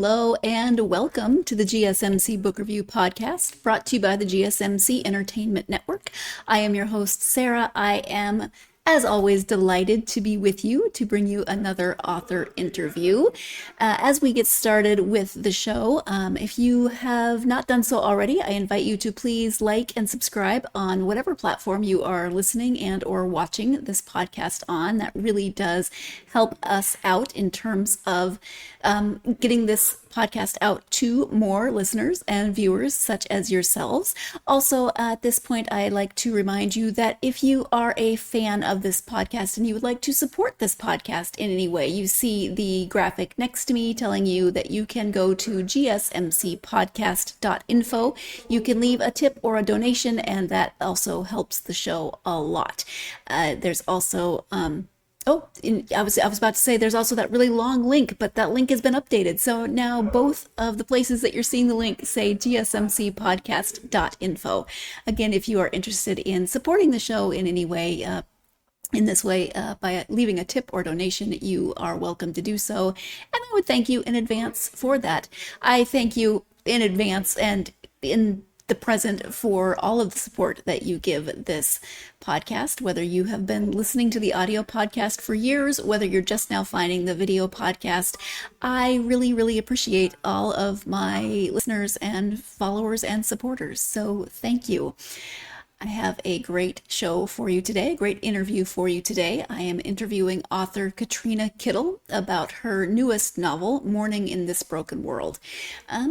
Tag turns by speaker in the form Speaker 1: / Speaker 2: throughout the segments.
Speaker 1: Hello and welcome to the GSMC Book Review Podcast, brought to you by the GSMC Entertainment Network. I am your host, Sarah. I am, as always, delighted to be with you to bring you another author interview. As we get started with the show, if you have not done so already, I invite you to please like and subscribe on whatever platform you are listening and or watching this podcast on. That really does help us out in terms of getting this podcast out to more listeners and viewers such as yourselves. Also, at this point, I'd like to remind you that if you are a fan of this podcast and you would like to support this podcast in any way, you see the graphic next to me telling you that you can go to gsmcpodcast.info. You can leave a tip or a donation, and that also helps the show a lot. There's also I was about to say there's also that really long link, but that link has been updated. So now both of the places that you're seeing the link say gsmcpodcast.info. Again, if you are interested in supporting the show in any way, in this way, by leaving a tip or donation, you are welcome to do so. And I would thank you in advance for that. I thank you in advance and in the present for all of the support that you give this podcast, whether you have been listening to the audio podcast for years, whether you're just now finding the video podcast. I really, really appreciate all of my listeners and followers and supporters. So thank you. I have a great show for you today, a great interview for you today. I am interviewing author Katrina Kittle about her newest novel, Mourning in This Broken World.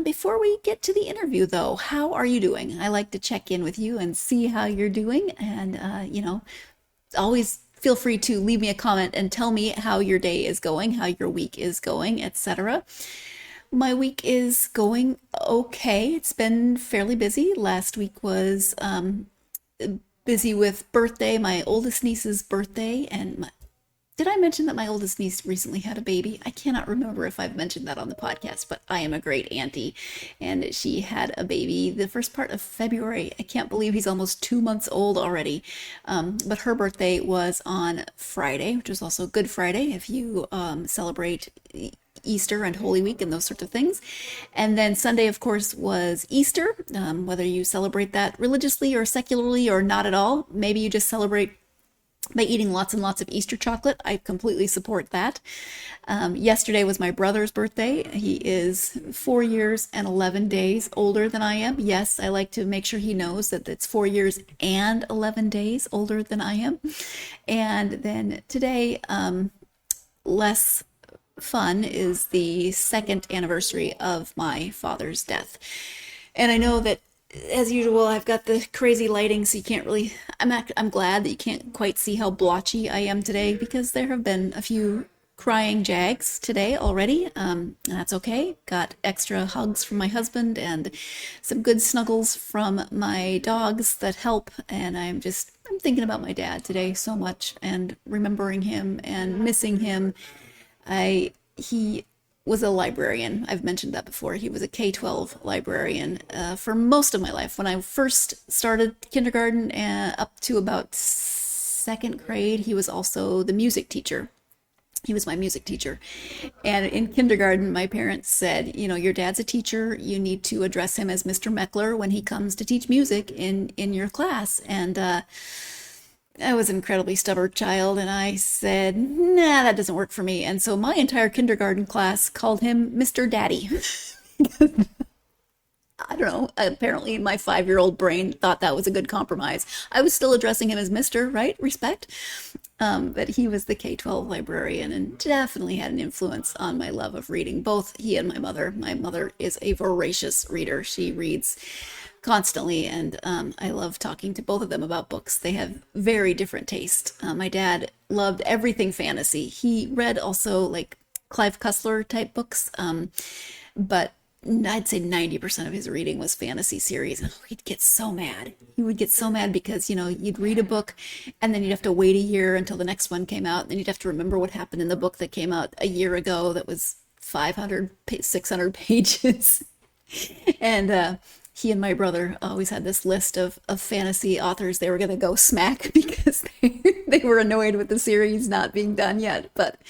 Speaker 1: Before we get to the interview, though, how are you doing? I like to check in with you and see how you're doing. And, always feel free to leave me a comment and tell me how your day is going, how your week is going, etc. My week is going okay. It's been fairly busy. Last week was busy with my oldest niece's birthday, and did I mention that my oldest niece recently had a baby? I cannot remember if I've mentioned that on the podcast, but I am a great auntie, and she had a baby the first part of February. I can't believe he's almost 2 months old already, but her birthday was on Friday, which was also Good Friday if you celebrate Easter and Holy Week and those sorts of things. And then Sunday, of course, was Easter. Whether you celebrate that religiously or secularly or not at all, maybe you just celebrate by eating lots and lots of Easter chocolate. I completely support that. Yesterday was my brother's birthday. He is 4 years and 11 days older than I am. Yes, I like to make sure he knows that it's 4 years and 11 days older than I am. And then today, less fun, is the second anniversary of my father's death. And I know that, as usual, I've got the crazy lighting, so you can't really, I'm glad that you can't quite see how blotchy I am today, because there have been a few crying jags today already. That's okay. Got extra hugs from my husband and some good snuggles from my dogs that help. And I'm thinking about my dad today so much and remembering him and missing him. He was a librarian. I've mentioned that before. He was a K-12 librarian for most of my life. When I first started kindergarten up to about second grade, he was also the music teacher. He was my music teacher. And in kindergarten, my parents said, your dad's a teacher. You need to address him as Mr. Meckler when he comes to teach music in your class. And I was an incredibly stubborn child, and I said, nah, that doesn't work for me. And so my entire kindergarten class called him Mr. Daddy. I don't know, apparently my 5-year-old brain thought that was a good compromise. I was still addressing him as Mr., right? Respect. But he was the K-12 librarian and definitely had an influence on my love of reading, both he and my mother. My mother is a voracious reader. She reads constantly, and I love talking to both of them about books. They have very different taste. My dad loved everything fantasy. He read also like Clive Cussler type books, but I'd say 90% of his reading was fantasy series. And he'd get so mad. He would get so mad because, you'd read a book and then you'd have to wait a year until the next one came out. And then you'd have to remember what happened in the book that came out a year ago that was 500, 600 pages. And he and my brother always had this list of fantasy authors they were going to go smack because they were annoyed with the series not being done yet. But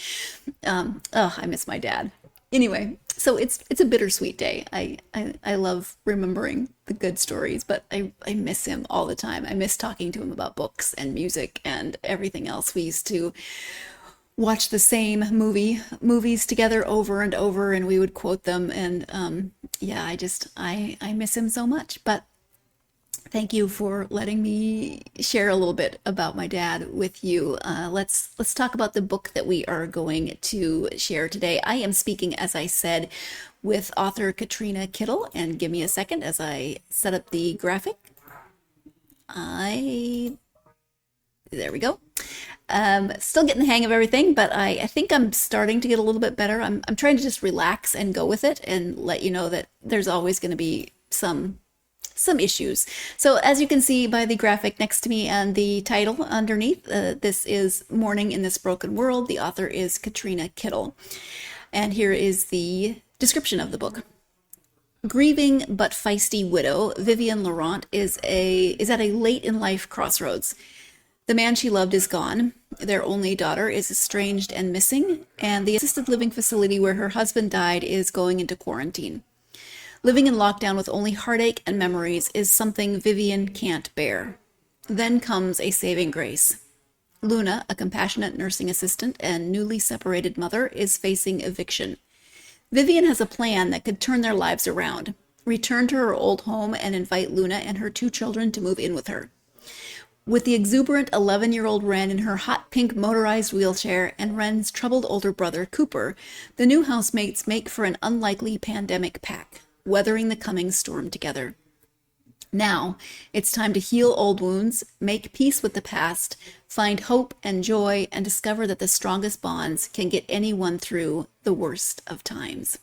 Speaker 1: I miss my dad. Anyway, so it's a bittersweet day. I love remembering the good stories, but I miss him all the time. I miss talking to him about books and music and everything else. We used to watch the same movies together over and over, and we would quote them. And yeah, I miss him so much. But thank you for letting me share a little bit about my dad with you. Let's talk about the book that we are going to share today. I am speaking, as I said, with author Katrina Kittle, and give me a second as I set up the graphic. I There we go. Still getting the hang of everything, but I think I'm starting to get a little bit better. I'm trying to just relax and go with it and let you know that there's always going to be some issues. So as you can see by the graphic next to me and the title underneath, this is Mourning in This Broken World. The author is Katrina Kittle. And here is the description of the book. Grieving but feisty widow, Vivian Laurent is at a late in life crossroads. The man she loved is gone. Their only daughter is estranged and missing, and the assisted living facility where her husband died is going into quarantine. Living in lockdown with only heartache and memories is something Vivian can't bear. Then comes a saving grace. Luna, a compassionate nursing assistant and newly separated mother, is facing eviction. Vivian has a plan that could turn their lives around, return to her old home and invite Luna and her 2 children to move in with her. With the exuberant 11-year-old Wren in her hot pink motorized wheelchair and Wren's troubled older brother, Cooper, the new housemates make for an unlikely pandemic pack, weathering the coming storm together. Now, it's time to heal old wounds, make peace with the past, find hope and joy, and discover that the strongest bonds can get anyone through the worst of times.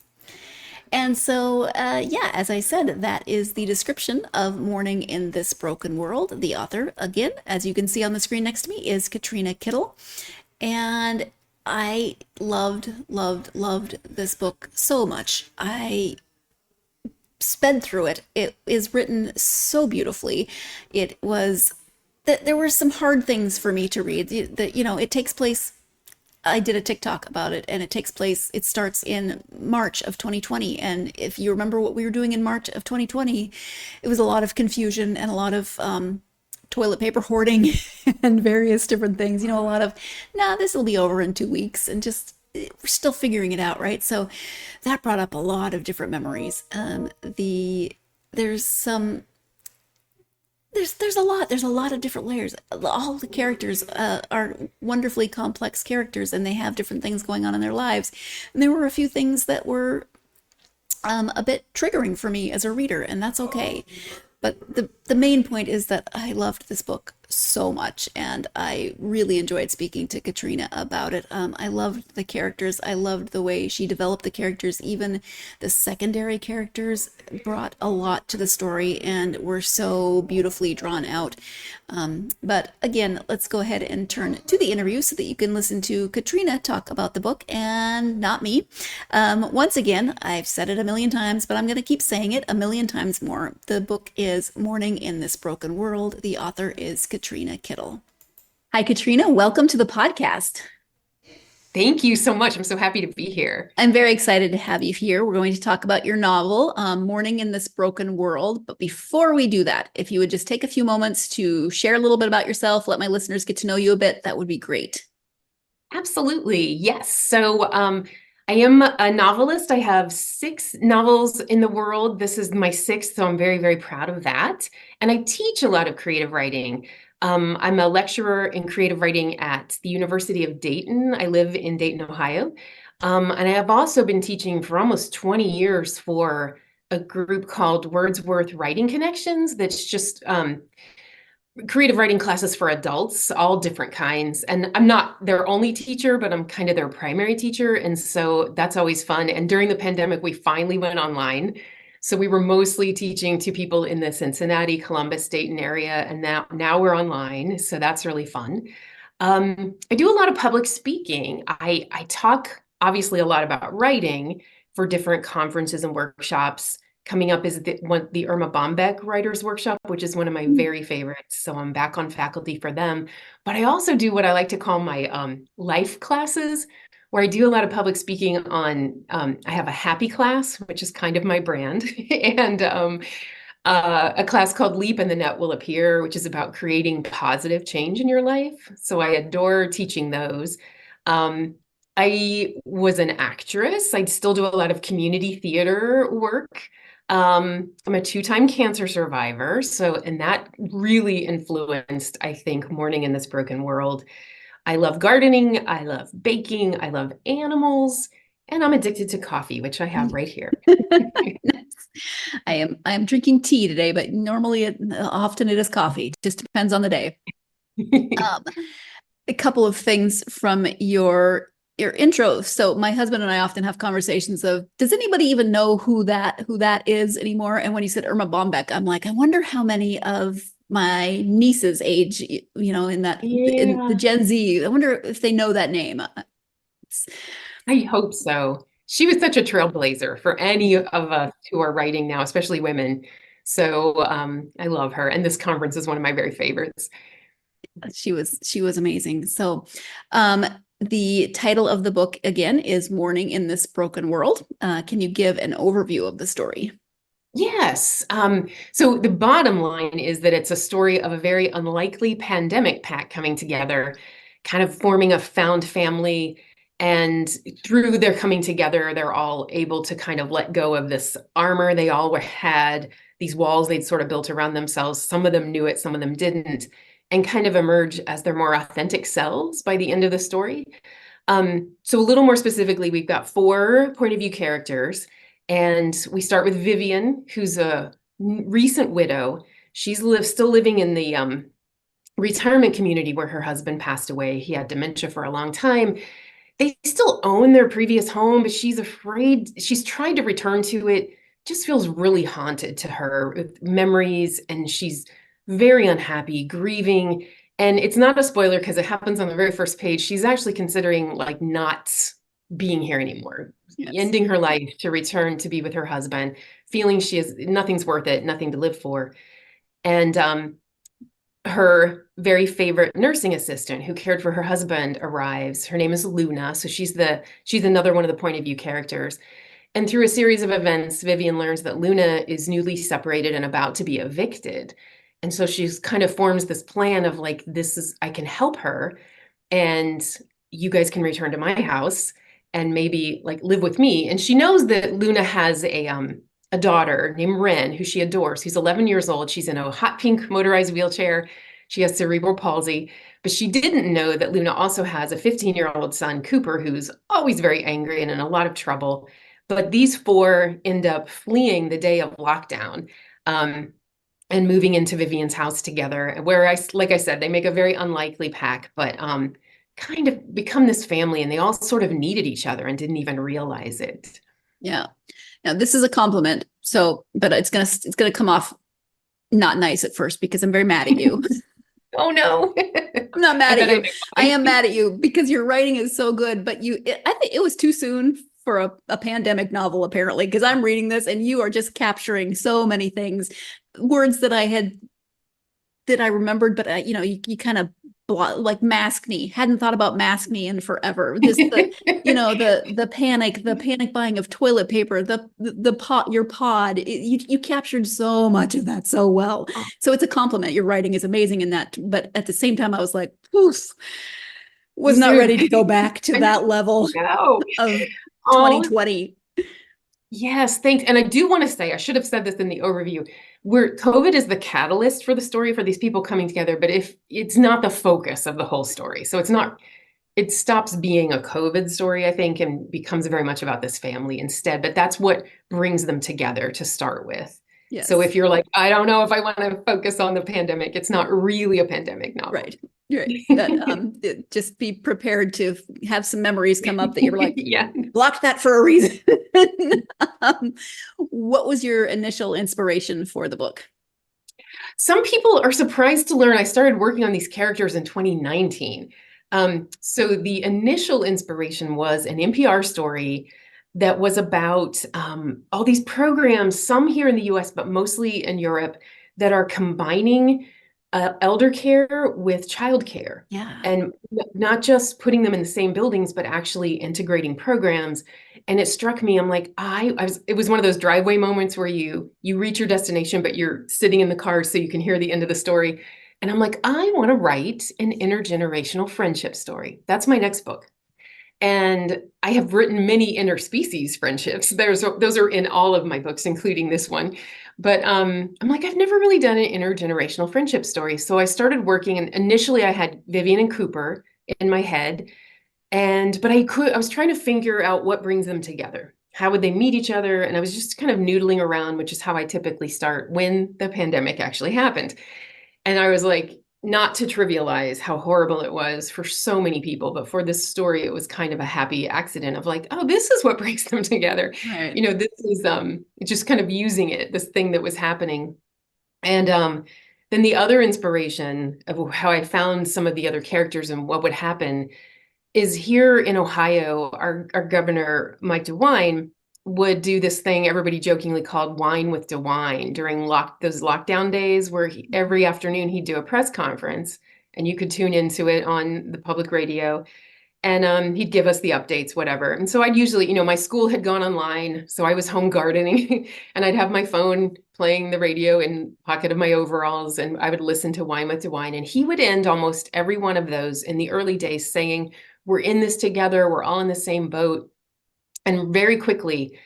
Speaker 1: And so, yeah, as I said, that is the description of Mourning in This Broken World. The author, again, as you can see on the screen next to me, is Katrina Kittle. And I loved this book so much. I sped through it. It is written so beautifully. It was that there were some hard things for me to read. That, you know, it takes place, I did a TikTok about it, and it starts in March of 2020. And if you remember what we were doing in March of 2020, it was a lot of confusion and a lot of toilet paper hoarding and various different things. You know, a lot of, this will be over in 2 weeks, and just, we're still figuring it out, right? So that brought up a lot of different memories. There's some there's a lot of different layers. All the characters are wonderfully complex characters, and they have different things going on in their lives. And there were a few things that were a bit triggering for me as a reader, and that's okay. But the main point is that I loved this book so much, and I really enjoyed speaking to Katrina about it. I loved the characters. I loved the way she developed the characters. Even the secondary characters brought a lot to the story and were so beautifully drawn out. But again, let's go ahead and turn to the interview so that you can listen to Katrina talk about the book and not me. Once again, I've said it a million times, but I'm going to keep saying it a million times more. The book is Mourning in This Broken World. The author is Katrina Kittle. Hi, Katrina. Welcome to the podcast.
Speaker 2: Thank you so much. I'm so happy to be here.
Speaker 1: I'm very excited to have you here. We're going to talk about your novel, Mourning in This Broken World. But before we do that, if you would just take a few moments to share a little bit about yourself, let my listeners get to know you a bit, that would be great.
Speaker 2: Absolutely. Yes. So I am a novelist. I have 6 novels in the world. This is my 6th, so I'm very, very proud of that. And I teach a lot of creative writing. I'm a lecturer in creative writing at the University of Dayton. I live in Dayton, Ohio. And I have also been teaching for almost 20 years for a group called Wordsworth Writing Connections. That's just creative writing classes for adults, all different kinds. And I'm not their only teacher, but I'm kind of their primary teacher. And so that's always fun. And during the pandemic, we finally went online. So we were mostly teaching to people in the Cincinnati, Columbus, Dayton area. And now we're online. So that's really fun. I do a lot of public speaking. I talk obviously a lot about writing for different conferences and workshops. Coming up is the Irma Bombeck Writers Workshop, which is one of my very favorites. So I'm back on faculty for them. But I also do what I like to call my life classes, where I do a lot of public speaking on, I have a happy class, which is kind of my brand, and a class called Leap and the Net Will Appear, which is about creating positive change in your life. So I adore teaching those. I was an actress. I still do a lot of community theater work. I'm a two-time cancer survivor. And that really influenced, I think, Mourning in This Broken World. I love gardening. I love baking. I love animals. And I'm addicted to coffee, which I have right here.
Speaker 1: I am drinking tea today, but normally often it is coffee. Just depends on the day. A couple of things from your intro. So my husband and I often have conversations of, does anybody even know who that is anymore? And when you said Irma Bombeck, I'm like, I wonder how many of my niece's age, in the Gen Z, I wonder if they know that name.
Speaker 2: I hope so. She was such a trailblazer for any of us who are writing now, especially women. So I love her. And this conference is one of my very favorites.
Speaker 1: She was amazing. So the title of the book again is Mourning in This Broken World. Can you give an overview of the story?
Speaker 2: Yes. So the bottom line is that it's a story of a very unlikely pandemic pack coming together, kind of forming a found family. And through their coming together, they're all able to kind of let go of this armor they all had, these walls they'd sort of built around themselves. Some of them knew it, some of them didn't, and kind of emerge as their more authentic selves by the end of the story. So a little more specifically, we've got 4 point of view characters. And we start with Vivian, who's a recent widow. She's still living in the retirement community where her husband passed away. He had dementia for a long time. They still own their previous home, but she's afraid. She's tried to return to it, just feels really haunted to her with memories, and she's very unhappy, grieving. And it's not a spoiler because it happens on the very first page. She's actually considering like not being here anymore, ending her life to return to be with her husband, feeling nothing's worth it, nothing to live for. And her very favorite nursing assistant who cared for her husband arrives. Her name is Luna. So she's another one of the point of view characters. And through a series of events, Vivian learns that Luna is newly separated and about to be evicted. And so she's kind of forms this plan of like, I can help her, and you guys can return to my house and maybe like live with me. And she knows that Luna has a daughter named Ren, who she adores, who's 11 years old. She's in a hot pink motorized wheelchair. She has cerebral palsy, but she didn't know that Luna also has a 15-year-old son, Cooper, who's always very angry and in a lot of trouble. But these 4 end up fleeing the day of lockdown and moving into Vivian's house together, where like I said, they make a very unlikely pack, but kind of become this family, and they all sort of needed each other and didn't even realize it.
Speaker 1: Yeah. Now this is a compliment. But it's gonna come off not nice at first because I'm very mad at you.
Speaker 2: Oh no.
Speaker 1: I'm not mad at you. I am mad at you because your writing is so good, but I think it was too soon for a pandemic novel, apparently, because I'm reading this and you are just capturing so many things, words that I remembered, but you kind of like mask me. Hadn't thought about mask me in forever. Just the panic buying of toilet paper, your pod. You captured so much of that so well. So it's a compliment. Your writing is amazing in that. But at the same time, I was like, was not ready to go back to that level of 2020.
Speaker 2: Yes, thanks. And I do want to say, I should have said this in the overview, where COVID is the catalyst for the story, for these people coming together, but if it's not the focus of the whole story. So it stops being a COVID story, I think, and becomes very much about this family instead. But that's what brings them together to start with. Yes. So if you're like, I don't know if I want to focus on the pandemic, it's not really a pandemic novel.
Speaker 1: Right. Just be prepared to have some memories come up that you're like, yeah, blocked that for a reason. What was your initial inspiration for the book?
Speaker 2: Some people are surprised to learn I started working on these characters in 2019. So the initial inspiration was an NPR story that was about all these programs, some here in the US, but mostly in Europe, that are combining elder care with child care,
Speaker 1: Yeah.
Speaker 2: and not just putting them in the same buildings, but actually integrating programs. And it struck me, I'm like, it was one of those driveway moments where you reach your destination, but you're sitting in the car so you can hear the end of the story. And I'm like, I want to write an intergenerational friendship story. That's my next book. And I have written many interspecies friendships. Those are in all of my books, including this one. But I'm like, I've never really done an intergenerational friendship story. So I started working, and initially I had Vivian and Cooper in my head. But I was trying to figure out what brings them together. How would they meet each other? And I was just kind of noodling around, which is how I typically start when the pandemic actually happened. And I was like, not to trivialize how horrible it was for so many people, but for this story, it was kind of a happy accident of like, oh, this is what brings them together.
Speaker 1: Right.
Speaker 2: You know, this is just kind of using it, this thing that was happening. And then the other inspiration of how I found some of the other characters and what would happen is here in Ohio, our governor, Mike DeWine, would do this thing everybody jokingly called Wine with DeWine during those lockdown days where every afternoon he'd do a press conference and you could tune into it on the public radio. And he'd give us the updates, whatever. And so I'd usually, my school had gone online, so I was home gardening, and I'd have my phone playing the radio in pocket of my overalls, and I would listen to Wine with DeWine. And he would end almost every one of those in the early days saying, "We're in this together. We're all in the same boat." And very quickly,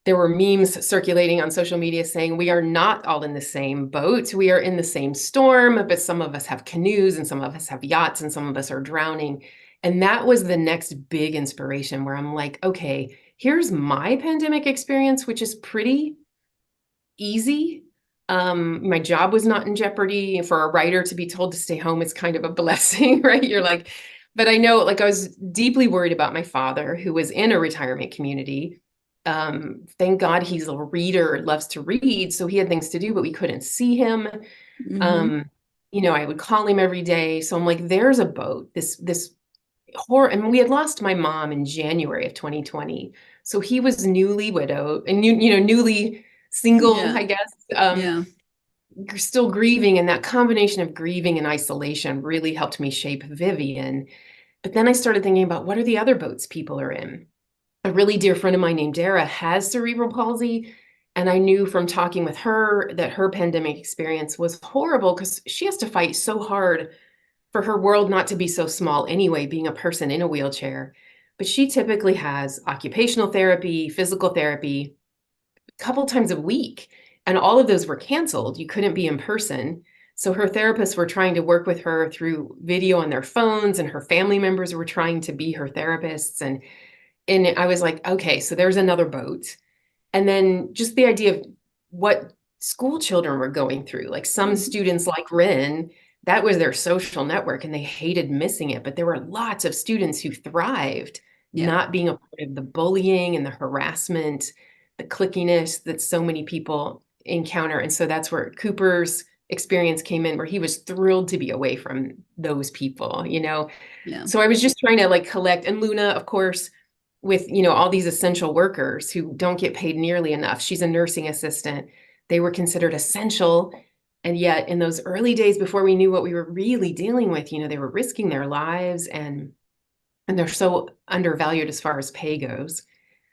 Speaker 2: there were memes circulating on social media saying, we are not all in the same boat. We are in the same storm, but some of us have canoes and some of us have yachts and some of us are drowning. And that was the next big inspiration where I'm like, okay, here's my pandemic experience, which is pretty easy. My job was not in jeopardy. For a writer to be told to stay home is kind of a blessing, right? You're like, but I know, like, I was deeply worried about my father, who was in a retirement community. Thank God he's a reader, loves to read, so he had things to do, but we couldn't see him.
Speaker 1: Mm-hmm.
Speaker 2: Um, I would call him every day. So I'm like, there's a boat. This horror, and we had lost my mom in January of 2020. So he was newly widowed and newly single,
Speaker 1: Yeah.
Speaker 2: I guess.
Speaker 1: Yeah.
Speaker 2: Still grieving, and that combination of grieving and isolation really helped me shape Vivian. But then I started thinking about what are the other boats people are in. A really dear friend of mine named Dara has cerebral palsy. And I knew from talking with her that her pandemic experience was horrible because she has to fight so hard for her world not to be so small anyway, being a person in a wheelchair. But she typically has occupational therapy, physical therapy, a couple times a week. And all of those were canceled. You couldn't be in person. So her therapists were trying to work with her through video on their phones, and her family members were trying to be her therapists. And I was like, okay, so there's another boat. And then just the idea of what school children were going through. Like some
Speaker 1: Mhm.
Speaker 2: students like Rin, that was their social network and they hated missing it. But there were lots of students who thrived
Speaker 1: Yeah.
Speaker 2: not being a part of the bullying and the harassment, the clickiness that so many people encounter. And so that's where Cooper's experience came in, where he was thrilled to be away from those people.
Speaker 1: Yeah.
Speaker 2: So I was just trying to like collect, and Luna, of course, with all these essential workers who don't get paid nearly enough. She's a nursing assistant. They were considered essential. And yet in those early days before we knew what we were really dealing with, they were risking their lives, and they're so undervalued as far as pay goes.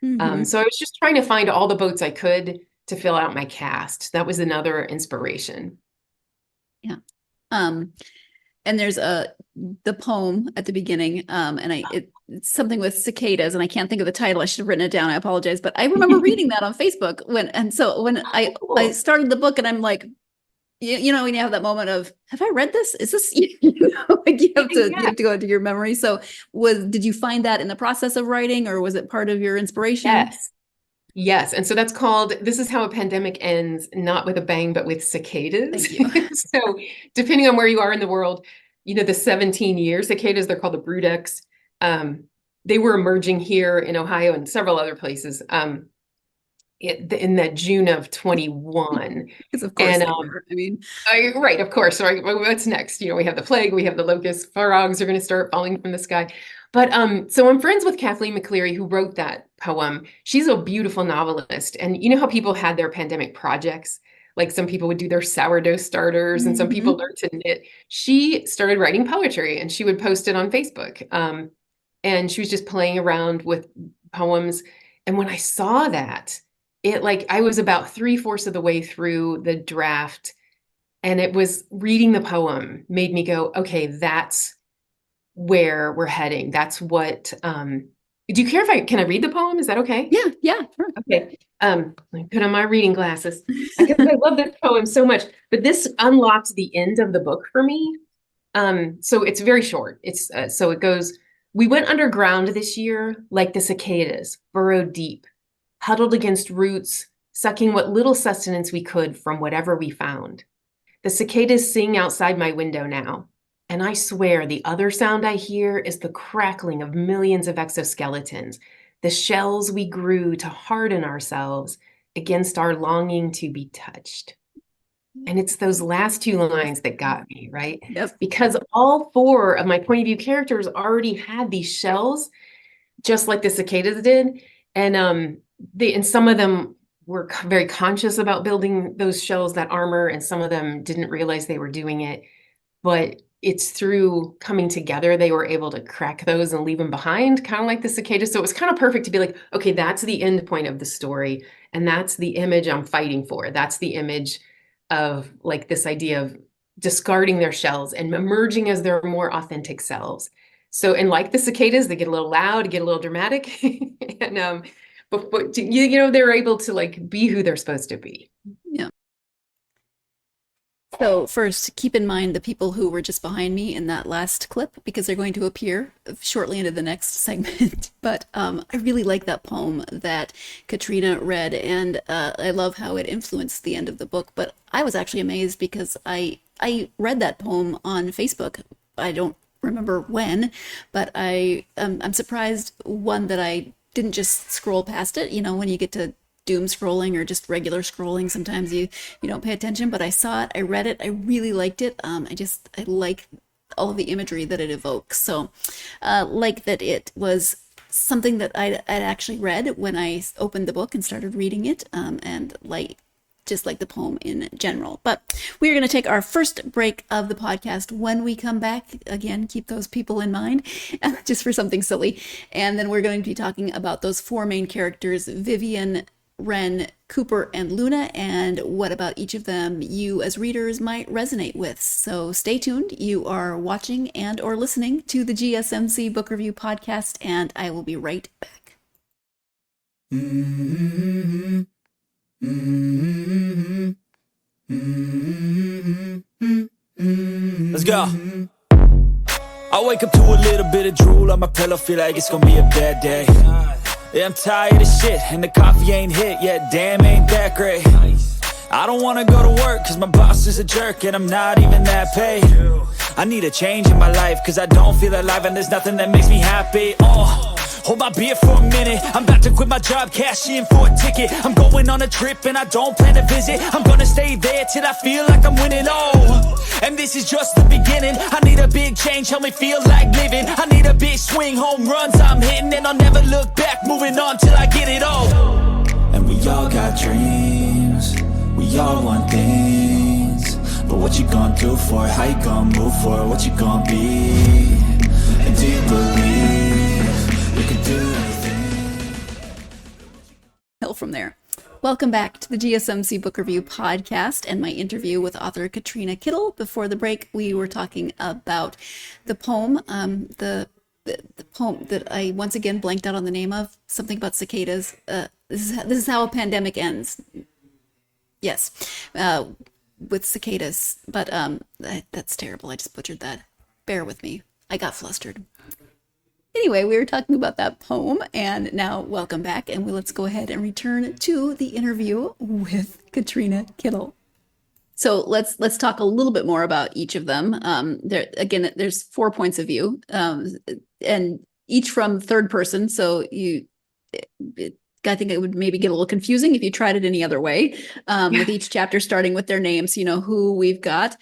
Speaker 1: Mm-hmm.
Speaker 2: So I was just trying to find all the boats I could to fill out my cast. That was another inspiration.
Speaker 1: Yeah. Um, and there's the poem at the beginning, and it's something with cicadas, and I can't think of the title. I should have written it down. I apologize, but I remember reading that on Facebook when I
Speaker 2: Cool.
Speaker 1: started the book, and I'm like, when you have that moment of, have I read this? Is this like you
Speaker 2: Yeah.
Speaker 1: have to go into your memory. So did you find that in the process of writing, or was it part of your inspiration?
Speaker 2: Yes. Yes. And so that's called, this is how a pandemic ends, not with a bang, but with cicadas.
Speaker 1: Thank you.
Speaker 2: So depending on where you are in the world, the 17 years cicadas, they're called the broodux. Um, they were emerging here in Ohio and several other places in that June of 21.
Speaker 1: Because of course
Speaker 2: And
Speaker 1: they were. I mean,
Speaker 2: right, of course. Right. What's next? We have the plague, we have the locusts, frogs are going to start falling from the sky. But so I'm friends with Kathleen McCleary, who wrote that poem. She's a beautiful novelist. And you know how people had their pandemic projects? like some people would do their sourdough starters and some people learned to knit. She started writing poetry and she would post it on Facebook. And she was just playing around with poems. And when I saw that, it like I was about 3/4 of the way through the draft, and it was reading the poem made me go, okay, that's where we're heading. That's what do you care if can I read the poem? Is that okay?
Speaker 1: Yeah, sure.
Speaker 2: Okay. Let me put on my reading glasses because I love this poem so much. But this unlocked the end of the book for me. So it's very short. It's so it goes, we went underground this year like the cicadas, burrowed deep, huddled against roots, sucking what little sustenance we could from whatever we found. The cicadas sing outside my window now, and I swear the other sound I hear is the crackling of millions of exoskeletons, the shells we grew to harden ourselves against our longing to be touched. And it's those last two lines that got me, right?
Speaker 1: Yes.
Speaker 2: Because all 4 of my point of view characters already had these shells, just like the cicadas did. And some of them were very conscious about building those shells, that armor, and some of them didn't realize they were doing it. But it's through coming together, they were able to crack those and leave them behind, kind of like the cicadas. So it was kind of perfect to be like, okay, that's the end point of the story. And that's the image I'm fighting for. That's the image of like this idea of discarding their shells and emerging as their more authentic selves. So, and like the cicadas, they get a little loud, get a little dramatic. And but they're able to like be who they're supposed to be.
Speaker 1: Yeah. So first, keep in mind the people who were just behind me in that last clip, because they're going to appear shortly into the next segment. But I really like that poem that Katrina read, and I love how it influenced the end of the book. But I was actually amazed because I read that poem on Facebook. I don't remember when, but I'm surprised, one, that I didn't just scroll past it. You know, when you get to doom scrolling or just regular scrolling, sometimes you don't pay attention. But I saw it, I read it, I really liked it. I like all of the imagery that it evokes. So like that it was something that I'd actually read when I opened the book and started reading it, and just like the poem in general. But we're going to take our first break of the podcast. When we come back, again, keep those people in mind, just for something silly. And then we're going to be talking about those 4 main characters, Vivian, Ren, Cooper, and Luna, and what about each of them you as readers might resonate with. So stay tuned. You are watching and or listening to the GSMC Book Review Podcast, and I will be right back.
Speaker 3: Mm-hmm. Mm-hmm. Mm-hmm. Let's go. I wake up to a little bit of drool on my pillow, feel like it's gonna be a bad day. Yeah, I'm tired of shit, and the coffee ain't hit yet, damn, ain't that great. I don't wanna go to work, cause my boss is a jerk, and I'm not even that paid. I need a change in my life, cause I don't feel alive, and there's nothing that makes me happy. Hold my beer for a minute, I'm about to quit my job, cash in for a ticket. I'm going on a trip and I don't plan to visit. I'm gonna stay there till I feel like I'm winning, and this is just the beginning. I need a big change, help me feel like living. I need a big swing, home runs I'm hitting, and I'll never look back, moving on till I get it all. And we all got dreams, we all want things, but what you gonna do for it? How you gonna move for it? What you gonna be? And do you believe you can do anything?
Speaker 1: Hell from there. Welcome back to the GSMC Book Review Podcast and my interview with author Katrina Kittle. Before the break, we were talking about the poem, the poem that I once again blanked out on the name of, something about cicadas. This is how a pandemic ends. Yes, with cicadas. But that's terrible. I just butchered that. Bear with me. I got flustered. Anyway, we were talking about that poem, and now welcome back, and let's go ahead and return to the interview with Katrina Kittle. So let's talk a little bit more about each of them. There's 4 points of view, and each from third person. So I think it would maybe get a little confusing if you tried it any other way. With each chapter starting with their names, you know who we've got.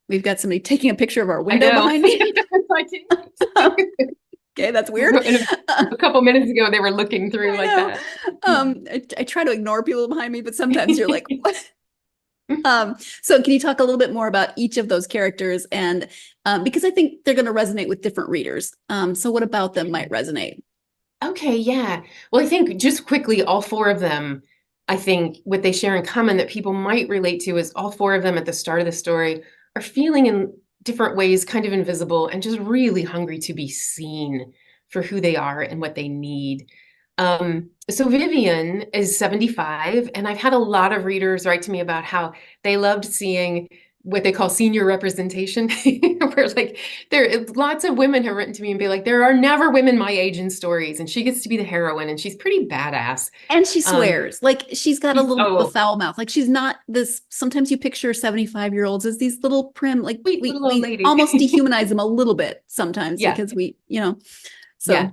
Speaker 1: We've got somebody taking a picture of our window behind me. Okay, that's weird.
Speaker 2: A couple minutes ago, they were looking through like that.
Speaker 1: I try to ignore people behind me, but sometimes you're like, what? So can you talk a little bit more about each of those characters? And because I think they're going to resonate with different readers. So what about them might resonate?
Speaker 2: Okay, yeah. Well, I think just quickly, all four of them, I think what they share in common that people might relate to is all four of them at the start of the story are feeling in different ways kind of invisible and just really hungry to be seen for who they are and what they need. So Vivian is 75, and I've had a lot of readers write to me about how they loved seeing what they call senior representation, where like lots of women have written to me and be like, there are never women my age in stories, and she gets to be the heroine, and she's pretty badass.
Speaker 1: And she swears, like she's got a little bit of a
Speaker 2: Oh,
Speaker 1: foul mouth. Like she's not this. Sometimes you picture 75-year-olds as these little prim, like
Speaker 2: sweet
Speaker 1: we
Speaker 2: little old lady.
Speaker 1: almost dehumanize them a little bit sometimes
Speaker 2: Yeah,
Speaker 1: because so
Speaker 2: yeah,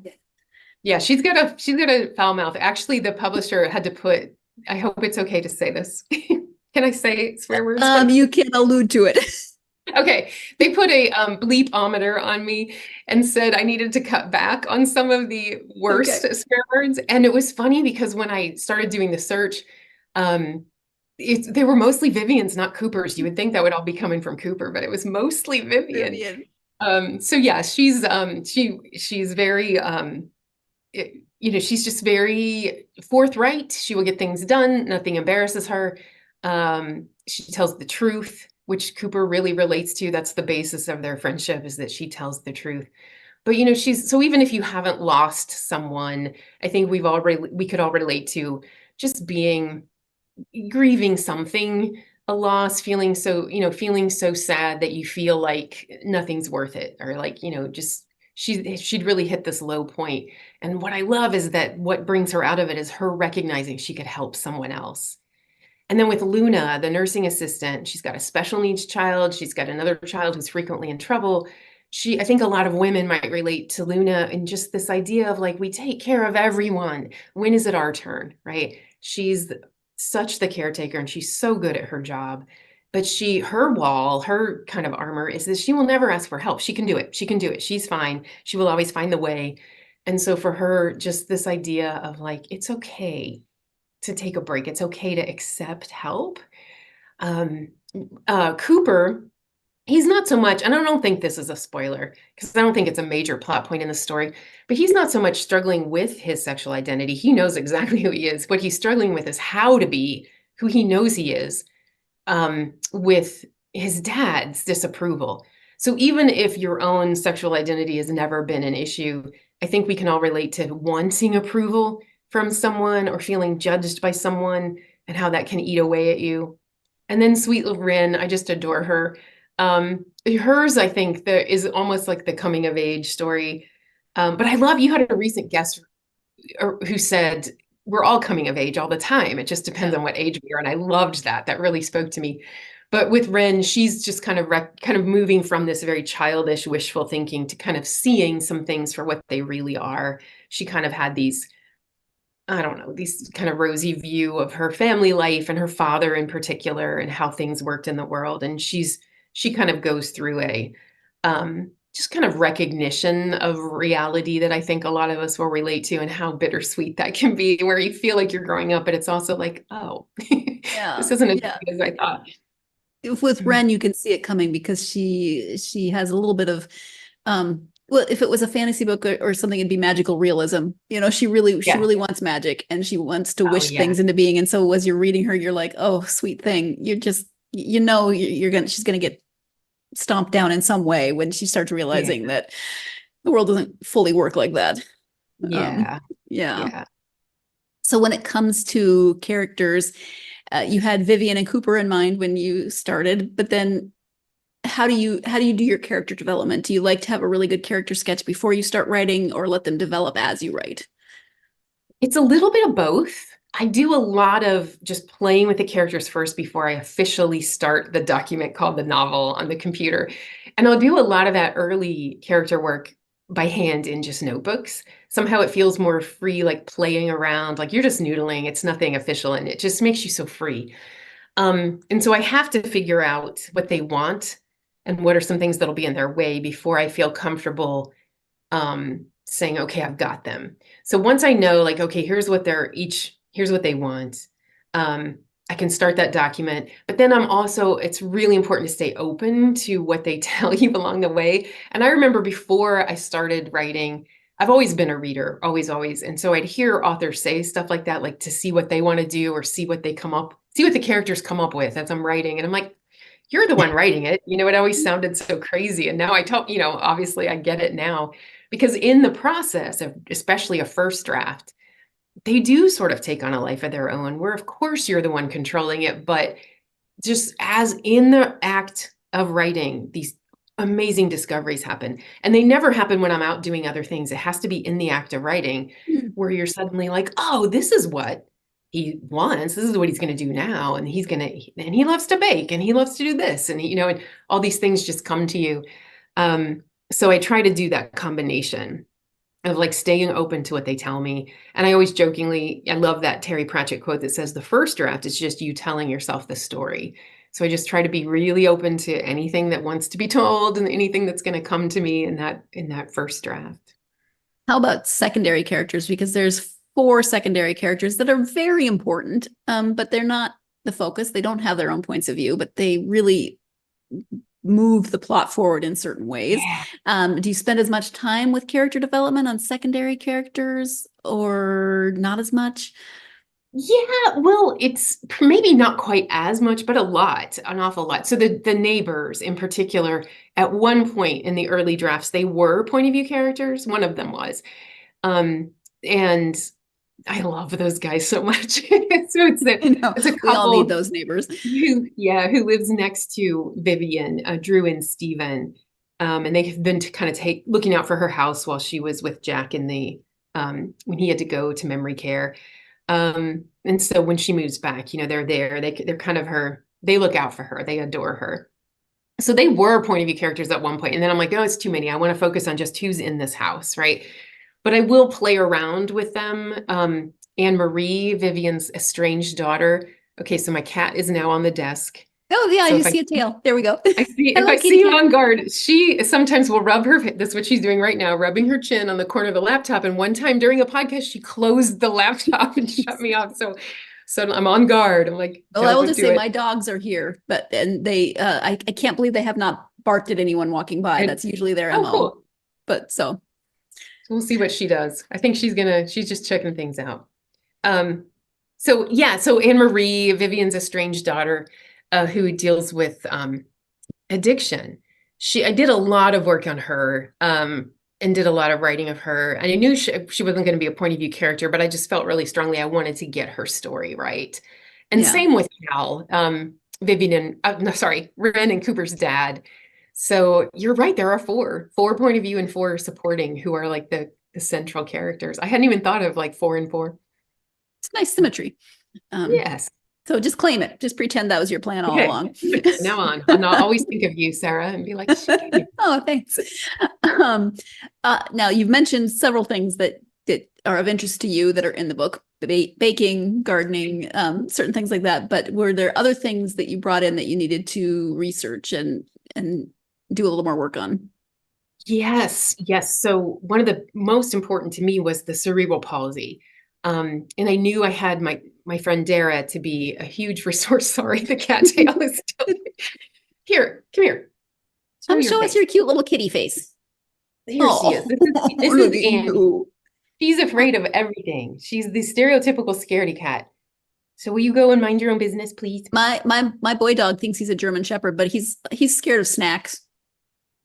Speaker 2: yeah. She's got a foul mouth. Actually, the publisher had to put. I hope it's okay to say this. Can I say swear words?
Speaker 1: you can allude to it.
Speaker 2: Okay, they put a bleepometer on me and said I needed to cut back on some of the worst
Speaker 1: Okay.
Speaker 2: swear words. And it was funny because when I started doing the search, um, they were mostly Vivian's, not Cooper's. You would think that would all be coming from Cooper, but it was mostly Vivian.
Speaker 1: Vivian.
Speaker 2: So yeah, she's very she's just very forthright. She will get things done. Nothing embarrasses her. She tells the truth, which Cooper really relates to. That's the basis of their friendship, is that she tells the truth. But she's so even if you haven't lost someone, I think we could all relate to just grieving something, a loss, feeling so sad that you feel like nothing's worth it, or like, just she'd really hit this low point. And what I love is that what brings her out of it is her recognizing she could help someone else. And then with Luna, the nursing assistant, she's got a special needs child. She's got another child who's frequently in trouble. I think a lot of women might relate to Luna in just this idea of like, we take care of everyone. When is it our turn, right? She's such the caretaker and she's so good at her job. But her kind of armor is that she will never ask for help. She can do it. She can do it. She's fine. She will always find the way. And so for her, just this idea of like, it's okay to take a break. It's okay to accept help. Cooper, he's not so much, and I don't think this is a spoiler because I don't think it's a major plot point in the story, but he's not so much struggling with his sexual identity. He knows exactly who he is. What he's struggling with is how to be who he knows he is, with his dad's disapproval. So even if your own sexual identity has never been an issue, I think we can all relate to wanting approval from someone or feeling judged by someone and how that can eat away at you. And then sweet little Rin, I just adore her. Hers, I think, there is almost like the coming of age story. But I love, you had a recent guest who said, we're all coming of age all the time. It just depends on what age we are. And I loved that. That really spoke to me. But with Ren, she's just kind of moving from this very childish, wishful thinking to kind of seeing some things for what they really are. She kind of had these, I don't know, these kind of rosy view of her family life and her father in particular and how things worked in the world. And she kind of goes through a just kind of recognition of reality that I think a lot of us will relate to, and how bittersweet that can be, where you feel like you're growing up, but it's also like, oh, this isn't as good as I thought.
Speaker 1: With Ren, you can see it coming because she has a little bit of well, if it was a fantasy book or something, it'd be magical realism. She really wants magic and she wants to wish things into being. And so as you're reading her, you're like, oh, sweet thing. You're just, she's gonna get stomped down in some way when she starts realizing that the world doesn't fully work like that.
Speaker 2: Yeah.
Speaker 1: So when it comes to characters, you had Vivian and Cooper in mind when you started, but then how do you do your character development? Do you like to have a really good character sketch before you start writing, or let them develop as you write?
Speaker 2: It's a little bit of both. I do a lot of just playing with the characters first before I officially start the document called the novel on the computer. And I'll do a lot of that early character work by hand in just notebooks. Somehow it feels more free, like playing around, like you're just noodling. It's nothing official, and it just makes you so free. And so I have to figure out what they want and what are some things that'll be in their way before I feel comfortable saying, okay, I've got them. So once I know, like, okay, here's what they want. I I can start that document, but then it's really important to stay open to what they tell you along the way. And I remember before I started writing, I've always been a reader, always, always. And so I'd hear authors say stuff like that, like to see what they want to do or see what the characters come up with as I'm writing. And I'm like, you're the one writing it. It always sounded so crazy. And now obviously I get it now, because in the process of especially a first draft, they do sort of take on a life of their own, where of course you're the one controlling it, but just as in the act of writing, these amazing discoveries happen. And they never happen when I'm out doing other things. It has to be in the act of writing where you're suddenly like, oh, this is what he wants. This is what he's going to do now. And he loves to bake and he loves to do this. And, and all these things just come to you. So I try to do that combination of like staying open to what they tell me. And I always jokingly, I love that Terry Pratchett quote that says the first draft is just you telling yourself the story. So I just try to be really open to anything that wants to be told and anything that's going to come to me in that first draft.
Speaker 1: How about secondary characters? Because there's 4 secondary characters that are very important, but they're not the focus. They don't have their own points of view, but they really move the plot forward in certain ways. Yeah. Do you spend as much time with character development on secondary characters or not as much?
Speaker 2: Yeah, well, it's maybe not quite as much, but an awful lot. So the neighbors in particular, at one point in the early drafts, they were point of view characters. One of them was. And I love those guys so much. So it's a couple.
Speaker 1: We all need those neighbors.
Speaker 2: Who lives next to Vivian, Drew and Stephen. And they have been looking out for her house while she was with Jack in when he had to go to memory care. And so when she moves back, they're there, they're kind of they look out for her. They adore her. So they were point of view characters at one point. And then I'm like, oh, it's too many. I want to focus on just who's in this house. Right. But I will play around with them. Anne Marie, Vivian's estranged daughter. Okay, so my cat is now on the desk.
Speaker 1: Oh yeah,
Speaker 2: so
Speaker 1: I see a tail. There we go.
Speaker 2: If I see him on guard, she sometimes will rub that's what she's doing right now, rubbing her chin on the corner of the laptop. And one time during a podcast, she closed the laptop and shut me off. So I'm on guard. I'm like,
Speaker 1: well, I will just say my dogs are here, and they, I can't believe they have not barked at anyone walking by. That's usually their MO. Cool. But so
Speaker 2: we'll see what she does. I think she's just checking things out. So Anne Marie, Vivian's estranged daughter, who deals with addiction. I did a lot of work on her and did a lot of writing of her. And I knew she wasn't going to be a point of view character, but I just felt really strongly I wanted to get her story right. And same with Cal, Ren and Cooper's dad. So you're right. There are 4 point of view and 4 supporting who are like the central characters. I hadn't even thought of like 4 and 4.
Speaker 1: It's nice symmetry.
Speaker 2: Yes.
Speaker 1: So just claim it. Just pretend that was your plan all along.
Speaker 2: Now on. And I'll always think of you, Sarah, and be like,
Speaker 1: oh, thanks. Now, you've mentioned several things that are of interest to you that are in the book, baking, gardening, certain things like that. But were there other things that you brought in that you needed to research and do a little more work on?
Speaker 2: Yes. So one of the most important to me was the cerebral palsy. And I knew I had my friend Dara to be a huge resource. Sorry, the cattail is still here. Come here.
Speaker 1: Show us your cute little kitty face.
Speaker 2: Here she is. This is Anne. She's afraid of everything. She's the stereotypical scaredy cat. So will you go and mind your own business, please?
Speaker 1: My boy dog thinks he's a German Shepherd, but he's scared of snacks.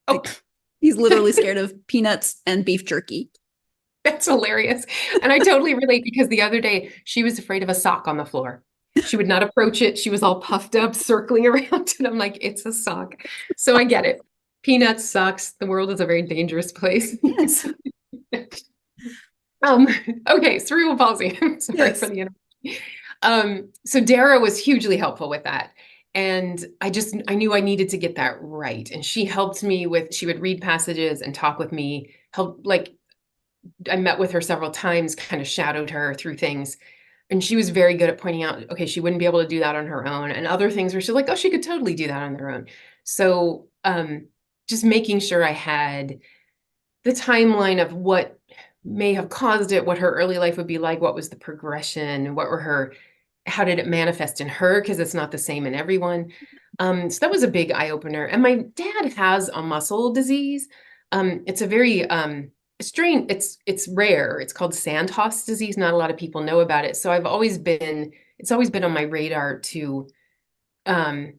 Speaker 2: Oh,
Speaker 1: like, he's literally scared of peanuts and beef jerky.
Speaker 2: That's hilarious. And I totally relate, because the other day she was afraid of a sock on the floor. She would not approach it. She was all puffed up, circling around. And I'm like, it's a sock. So I get it. Peanuts, socks. The world is a very dangerous place.
Speaker 1: Yes.
Speaker 2: Okay, cerebral palsy. Sorry for the interruption. So Dara was hugely helpful with that. And I knew I needed to get that right. And she helped me she would read passages and talk with me, I met with her several times, kind of shadowed her through things. And she was very good at pointing out, okay, she wouldn't be able to do that on her own. And other things where she's like, oh, she could totally do that on their own. So just making sure I had the timeline of what may have caused it, what her early life would be like, what was the progression, what were her how did it manifest in her? Because it's not the same in everyone. So that was a big eye opener. And my dad has a muscle disease. It's a very strange, it's rare. It's called Sandhoff's disease. Not a lot of people know about it. So it's always been on my radar to, I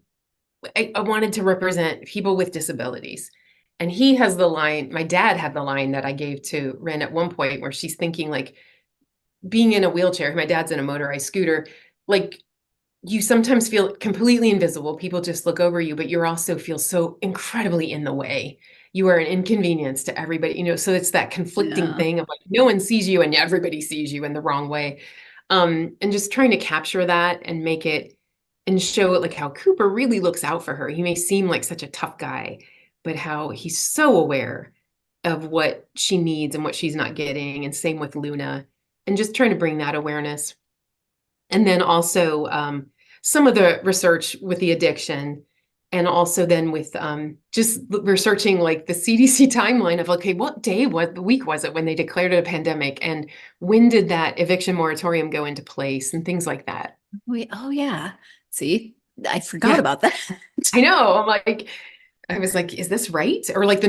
Speaker 2: wanted to represent people with disabilities. And he has the line, my dad had the line that I gave to Ren at one point where she's thinking like, being in a wheelchair, my dad's in a motorized scooter, like you sometimes feel completely invisible. People just look over you, but you also feel so incredibly in the way. You are an inconvenience to everybody, so it's that conflicting thing of like, no one sees you and everybody sees you in the wrong way. And just trying to capture that and make it and show it like how Cooper really looks out for her. He may seem like such a tough guy, but how he's so aware of what she needs and what she's not getting. And same with Luna. And just trying to bring that awareness. And then also some of the research with the addiction, and also then with just researching like the CDC timeline of, okay, what week was it when they declared it a pandemic? And when did that eviction moratorium go into place and things like that?
Speaker 1: Oh, yeah. See, I forgot about that.
Speaker 2: I know. I was like, is this right? Or like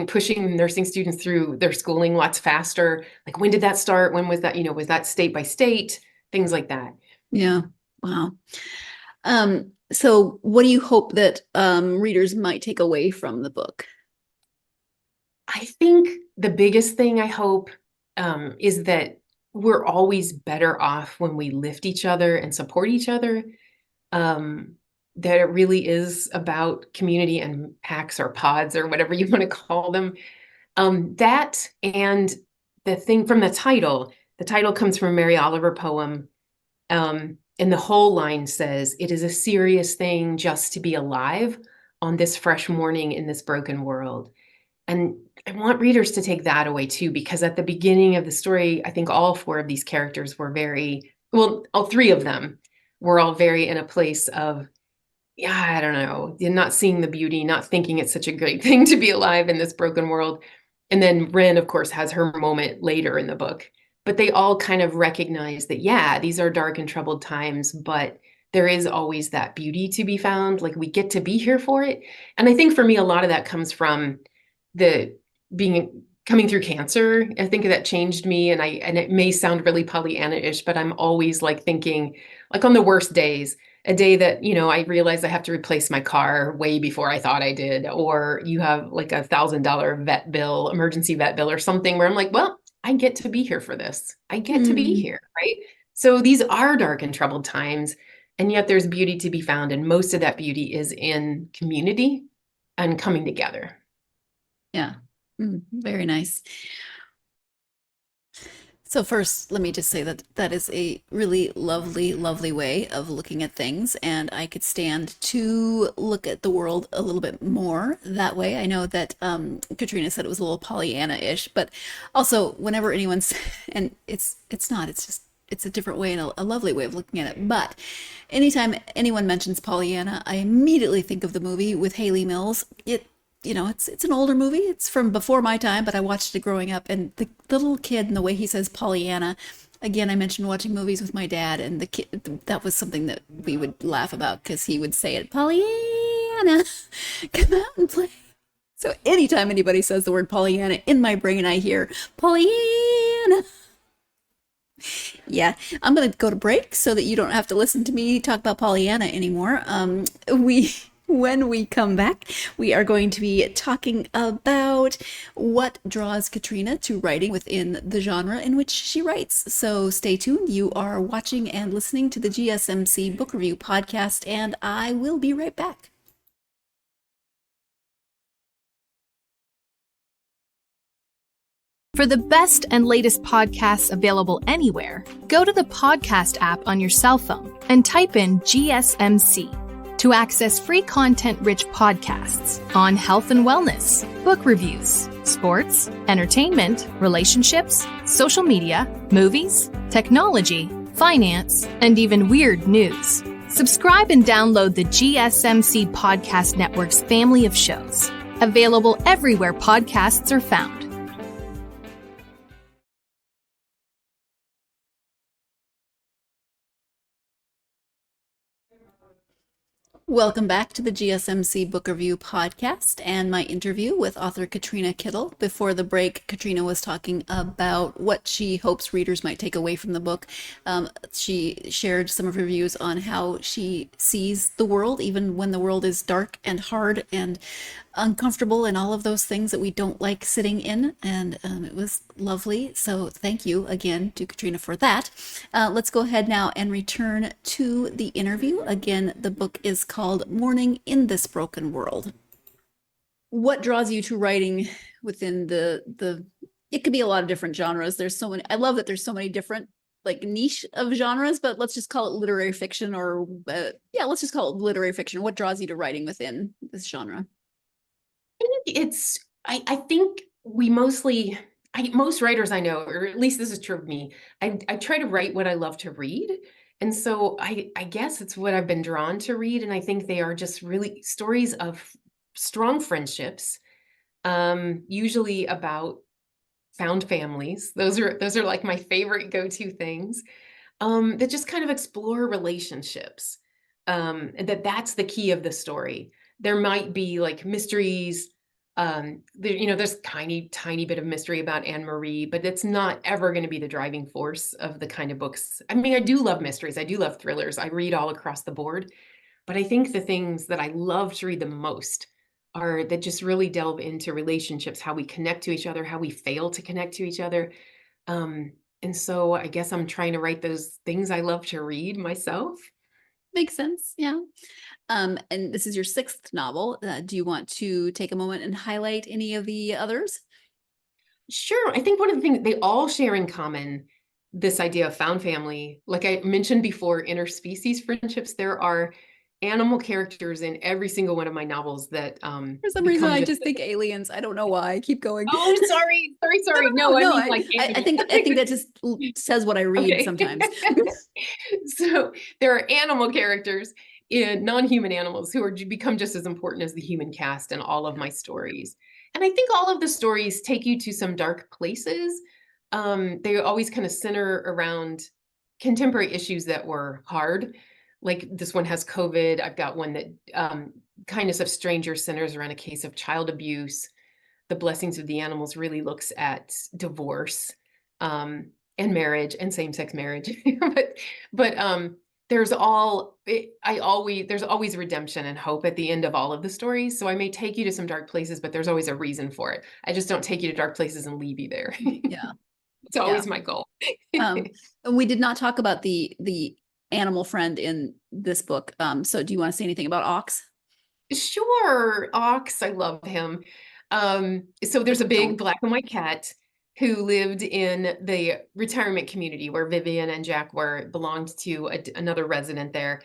Speaker 2: pushing nursing students through their schooling lots faster. Like, when did that start? When was that, was that state by state? Things like that.
Speaker 1: Yeah. Wow. So what do you hope that readers might take away from the book?
Speaker 2: I think the biggest thing I hope is that we're always better off when we lift each other and support each other. That it really is about community and packs or pods or whatever you want to call them. That and the thing from the title comes from a Mary Oliver poem. And the whole line says, "It is a serious thing just to be alive on this fresh morning in this broken world." And I want readers to take that away too, because at the beginning of the story, I think all four of these characters were all three of them were all very in a place of, I don't know, not seeing the beauty, not thinking it's such a great thing to be alive in this broken world. And then Ren, of course, has her moment later in the book. But they all kind of recognize that, these are dark and troubled times, but there is always that beauty to be found. Like, we get to be here for it. And I think for me, a lot of that comes from coming through cancer. I think that changed me. And it may sound really Pollyanna-ish, but I'm always like thinking, like on the worst days, a day that, I realize I have to replace my car way before I thought I did, or you have like $1,000 emergency vet bill or something where I'm like, well, I get to be here for this. I get to be here, right? So these are dark and troubled times, and yet there's beauty to be found. And most of that beauty is in community and coming together.
Speaker 1: Yeah. Very nice. So first, let me just say that is a really lovely, lovely way of looking at things, and I could stand to look at the world a little bit more that way. I know that Katrina said it was a little Pollyanna-ish, but also whenever anyone's, and it's not, it's just, it's a different way and a lovely way of looking at it. But anytime anyone mentions Pollyanna, I immediately think of the movie with Haley Mills. It's an older movie. It's from before my time, but I watched it growing up. And the little kid and the way he says Pollyanna, again, I mentioned watching movies with my dad, and the kid, that was something that we would laugh about because he would say it, Pollyanna, come out and play. So anytime anybody says the word Pollyanna, in my brain I hear Pollyanna. Yeah, I'm going to go to break so that you don't have to listen to me talk about Pollyanna anymore. When we come back, we are going to be talking about what draws Katrina to writing within the genre in which she writes. So stay tuned. You are watching and listening to the GSMC Book Review Podcast, and I will be right back.
Speaker 4: For the best and latest podcasts available anywhere, go to the podcast app on your cell phone and type in GSMC. To access free content-rich podcasts on health and wellness, book reviews, sports, entertainment, relationships, social media, movies, technology, finance, and even weird news. Subscribe and download the GSMC Podcast Network's family of shows, available everywhere podcasts are found.
Speaker 1: Welcome back to the GSMC Book Review podcast and my interview with author Katrina Kittle. Before the break, Katrina was talking about what she hopes readers might take away from the book. She shared some of her views on how she sees the world, even when the world is dark and hard and uncomfortable and all of those things that we don't like sitting in. And it was lovely. So thank you again to Katrina for that. Let's go ahead now and return to the interview. Again, the book is called Mourning in This Broken World. What draws you to writing within the it could be a lot of different genres. There's so many. I love that there's so many different like niche of genres, but let's just call it literary fiction, or let's just call it literary fiction. What draws you to writing within this genre?
Speaker 2: I think we most writers I know, or at least this is true of me, I try to write what I love to read. And so I guess it's what I've been drawn to read. And I think they are just really stories of strong friendships, usually about found families. Those are like my favorite go-to things, that just kind of explore relationships. And that's the key of the story. There might be like mysteries. There's tiny bit of mystery about Anne Marie, but it's not ever going to be the driving force of the kind of books. I mean, I do love mysteries. I do love thrillers. I read all across the board, but I think the things that I love to read the most are that just really delve into relationships, how we connect to each other, how we fail to connect to each other. And so I guess I'm trying to write those things I love to read myself.
Speaker 1: Makes sense. Yeah. And this is your sixth novel. Do you want to take a moment and highlight any of the others?
Speaker 2: Sure. I think one of the things they all share in common, this idea of found family, like I mentioned before, interspecies friendships. There are animal characters in every single one of my novels that
Speaker 1: for some reason I just think aliens. I don't know why. I keep going.
Speaker 2: Oh, sorry. No, I mean,
Speaker 1: I think that just says what I read sometimes.
Speaker 2: So there are animal characters in non-human animals who become just as important as the human cast in all of my stories. And I think all of the stories take you to some dark places. They always kind of center around contemporary issues that were hard. Like this one has COVID. I've got one that Kindness of Strangers centers around a case of child abuse. The Blessings of the Animals really looks at divorce and marriage and same-sex marriage. but there's always redemption and hope at the end of all of the stories. So I may take you to some dark places, but there's always a reason for it. I just don't take you to dark places and leave you there.
Speaker 1: Yeah.
Speaker 2: It's always my goal.
Speaker 1: And we did not talk about the animal friend in this book. So do you want to say anything about Ox?
Speaker 2: Sure. Ox, I love him. So there's a big black and white cat who lived in the retirement community where Vivian and Jack belonged to another resident there.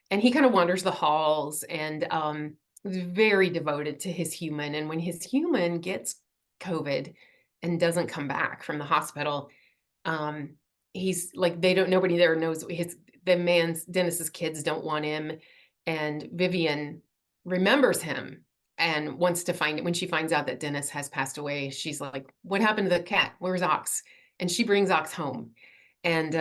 Speaker 2: And he kind of wanders the halls and was very devoted to his human. And when his human gets COVID and doesn't come back from the hospital, he's like, nobody there knows Dennis's kids don't want him. And Vivian remembers him and wants to find it. When she finds out that Dennis has passed away, she's like, what happened to the cat? Where's Ox? And she brings Ox home. And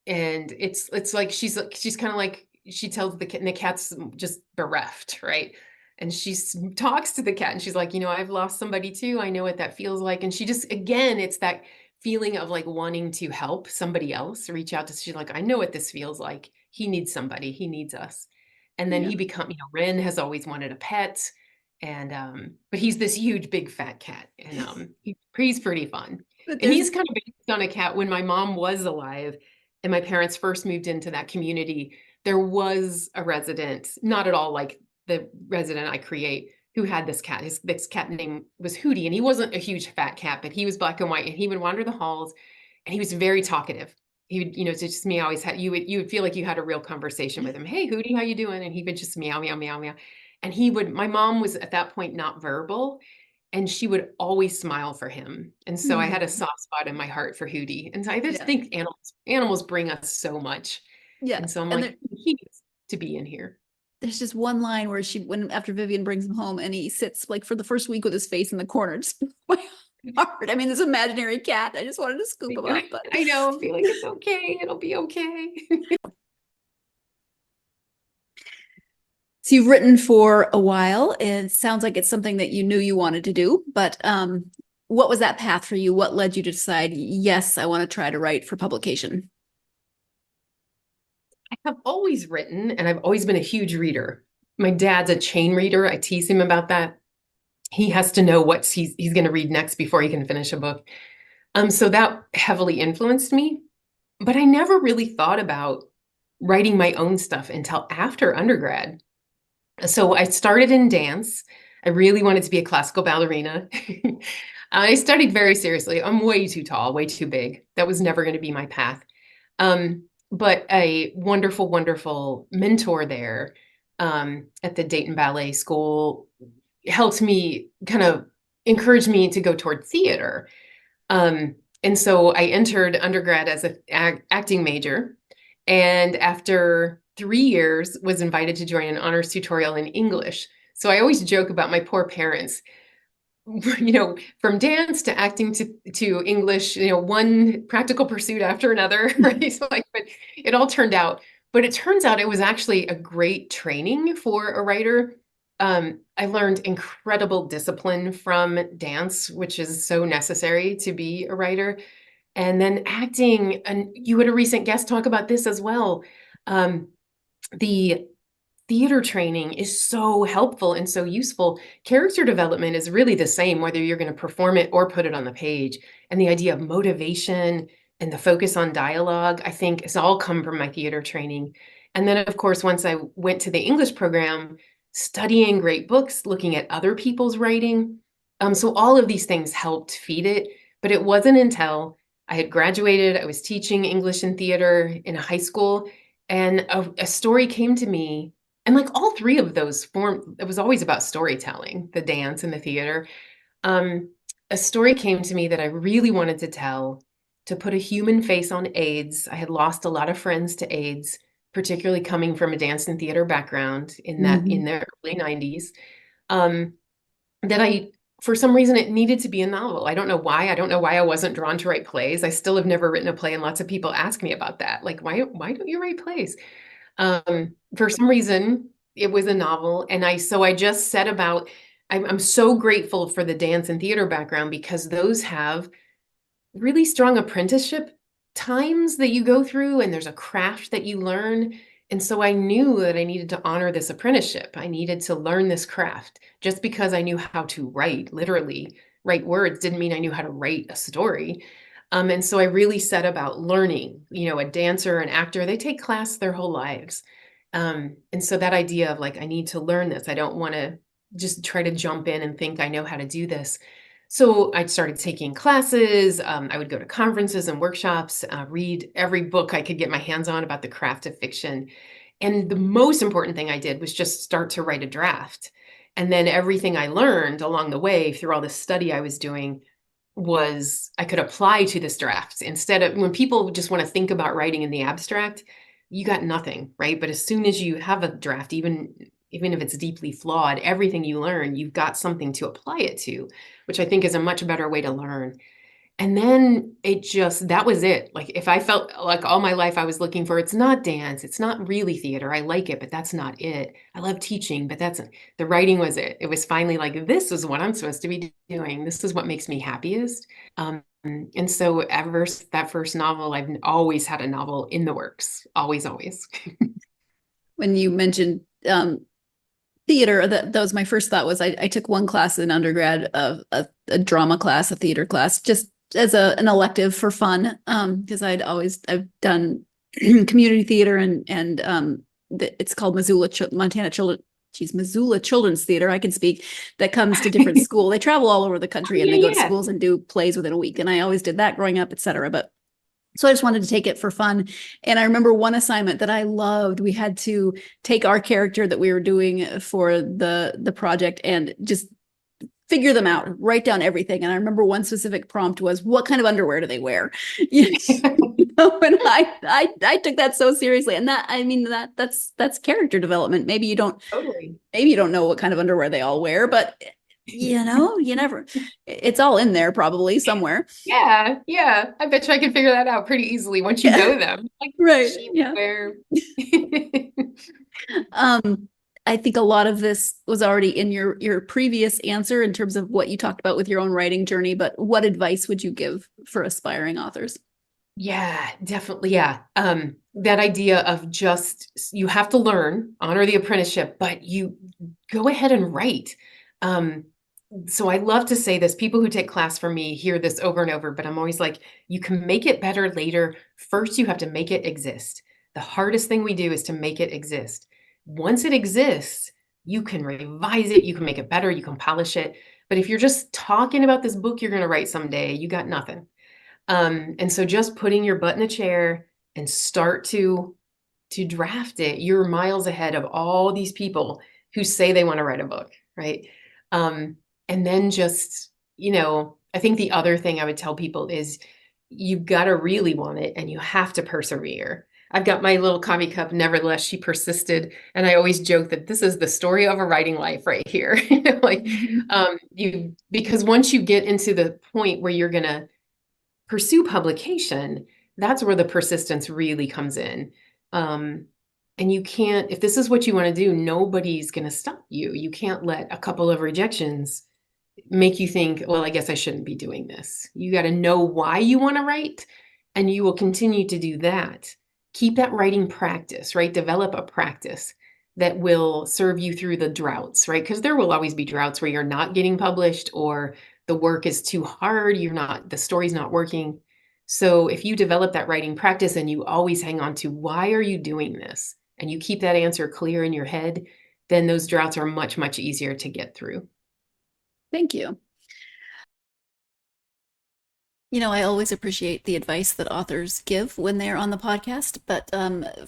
Speaker 2: it's like, she's kind of like, she tells the cat, and the cat's just bereft, right? And she talks to the cat and she's like, I've lost somebody too. I know what that feels like. And she just, again, it's that feeling of like wanting to help somebody else, reach out to, she's like, I know what this feels like. He needs somebody, he needs us. And then he Ren has always wanted a pet. And, but he's this huge, big fat cat. And he's pretty fun. And he's kind of based on a cat. When my mom was alive and my parents first moved into that community, there was a resident, not at all like the resident I create, who had this cat. This cat name was Hootie, and he wasn't a huge fat cat, but he was black and white, and he would wander the halls, and he was very talkative. He would, it's just me. Always had you would feel like you had a real conversation with him. Hey, Hootie, how you doing? And he would just meow, meow, meow, meow. And my mom was at that point not verbal, and she would always smile for him. And so I had a soft spot in my heart for Hootie. And so I just think animals bring us so much. Yeah. And so I'm like, he needs to be in here.
Speaker 1: There's just one line where after Vivian brings him home and he sits like for the first week with his face in the corner, just my heart. I mean, this imaginary cat, I just wanted to scoop him up, but
Speaker 2: I know, I feel like it's okay. It'll be okay.
Speaker 1: So you've written for a while. It sounds like it's something that you knew you wanted to do, but what was that path for you? What led you to decide, yes, I want to try to write for publication?
Speaker 2: I have always written, and I've always been a huge reader. My dad's a chain reader. I tease him about that. He has to know what he's going to read next before he can finish a book. So that heavily influenced me, but I never really thought about writing my own stuff until after undergrad. So I started in dance. I really wanted to be a classical ballerina. I studied very seriously. I'm way too tall, way too big. That was never going to be my path. But a wonderful, wonderful mentor there at the Dayton Ballet School helped me kind of encourage me to go toward theater. And so I entered undergrad as an acting major. And after 3 years, was invited to join an honors tutorial in English. So I always joke about my poor parents, from dance to acting to English, one practical pursuit after another, right? So but it all turned out. But it turns out it was actually a great training for a writer. I learned incredible discipline from dance, which is so necessary to be a writer. And then acting, and you had a recent guest talk about this as well. The theater training is so helpful and so useful. Character development is really the same, whether you're going to perform it or put it on the page. And the idea of motivation and the focus on dialogue, I think, has all come from my theater training. And then, of course, once I went to the English program, studying great books, looking at other people's writing. So all of these things helped feed it. But it wasn't until I had graduated, I was teaching English and theater in high school, and a story came to me. And like all three of those it was always about storytelling, the dance and the theater. A story came to me that I really wanted to tell, to put a human face on AIDS. I had lost a lot of friends to AIDS, particularly coming from a dance and theater background in the early 90s. That for some reason, it needed to be a novel. I don't know why. I don't know why I wasn't drawn to write plays. I still have never written a play, and lots of people ask me about that. Like, why don't you write plays? For some reason, it was a novel. And I just set about, I'm so grateful for the dance and theater background, because those have really strong apprenticeship times that you go through, and there's a craft that you learn. And so I knew that I needed to honor this apprenticeship. I needed to learn this craft. Just because I knew how to literally write words, didn't mean I knew how to write a story. And so I really set about learning. A dancer, an actor, they take class their whole lives. And so that idea of like, I need to learn this. I don't want to just try to jump in and think I know how to do this. So I started taking classes. I would go to conferences and workshops, read every book I could get my hands on about the craft of fiction. And the most important thing I did was just start to write a draft. And then everything I learned along the way through all this study I was doing was I could apply to this draft. Instead of, when people just want to think about writing in the abstract, you got nothing, right? But as soon as you have a draft, even if it's deeply flawed, everything you learn, you've got something to apply it to, which I think is a much better way to learn. And then that was it. Like, if I felt like all my life I was looking for, it's not dance, it's not really theater, I like it, but that's not it. I love teaching, but the writing was it. It was finally like, this is what I'm supposed to be doing. This is what makes me happiest. And so ever that first novel, I've always had a novel in the works. Always, always.
Speaker 1: When you mentioned theater, that was my first thought. Was I took one class in undergrad, a drama class, a theater class, just as an elective for fun, because I've done community theater and it's called Missoula Children's Theater. I can speak. That comes to different school. They travel all over the country and they go to schools and do plays within a week. And I always did that growing up, et cetera. But so I just wanted to take it for fun. And I remember one assignment that I loved. We had to take our character that we were doing for the project and just figure them out, write down everything. And I remember one specific prompt was, what kind of underwear do they wear? And I took that so seriously. And that's character development. Maybe you don't know what kind of underwear they all wear, but you never, it's all in there probably somewhere.
Speaker 2: Yeah. I bet you I can figure that out pretty easily once you know them. Like,
Speaker 1: right.
Speaker 2: Yeah.
Speaker 1: Wear. I think a lot of this was already in your previous answer in terms of what you talked about with your own writing journey, but what advice would you give for aspiring authors?
Speaker 2: Yeah, definitely. Yeah. That idea of just you have to learn, honor the apprenticeship, but you go ahead and write. Um, so I love to say this. People who take class from me hear this over and over, but I'm always like, you can make it better later. First, you have to make it exist. The hardest thing we do is to make it exist. Once it exists, you can revise it, you can make it better, you can polish it. But if you're just talking about this book you're going to write someday, you got nothing. And so just putting your butt in a chair and start to draft it, you're miles ahead of all these people who say they want to write a book, right? And then just, I think the other thing I would tell people is you've got to really want it and you have to persevere. I've got my little coffee cup, nevertheless, she persisted. And I always joke that this is the story of a writing life right here. Because once you get into the point where you're going to pursue publication, that's where the persistence really comes in. And you can't, if this is what you want to do, nobody's going to stop you. You can't let a couple of rejections make you think, well, I guess I shouldn't be doing this. You got to know why you want to write, and you will continue to do that. Keep that writing practice, right? Develop a practice that will serve you through the droughts, right? Because there will always be droughts where you're not getting published or the work is too hard, the story's not working. So if you develop that writing practice and you always hang on to why are you doing this, and you keep that answer clear in your head, then those droughts are much, much easier to get through.
Speaker 1: Thank you. I always appreciate the advice that authors give when they're on the podcast, but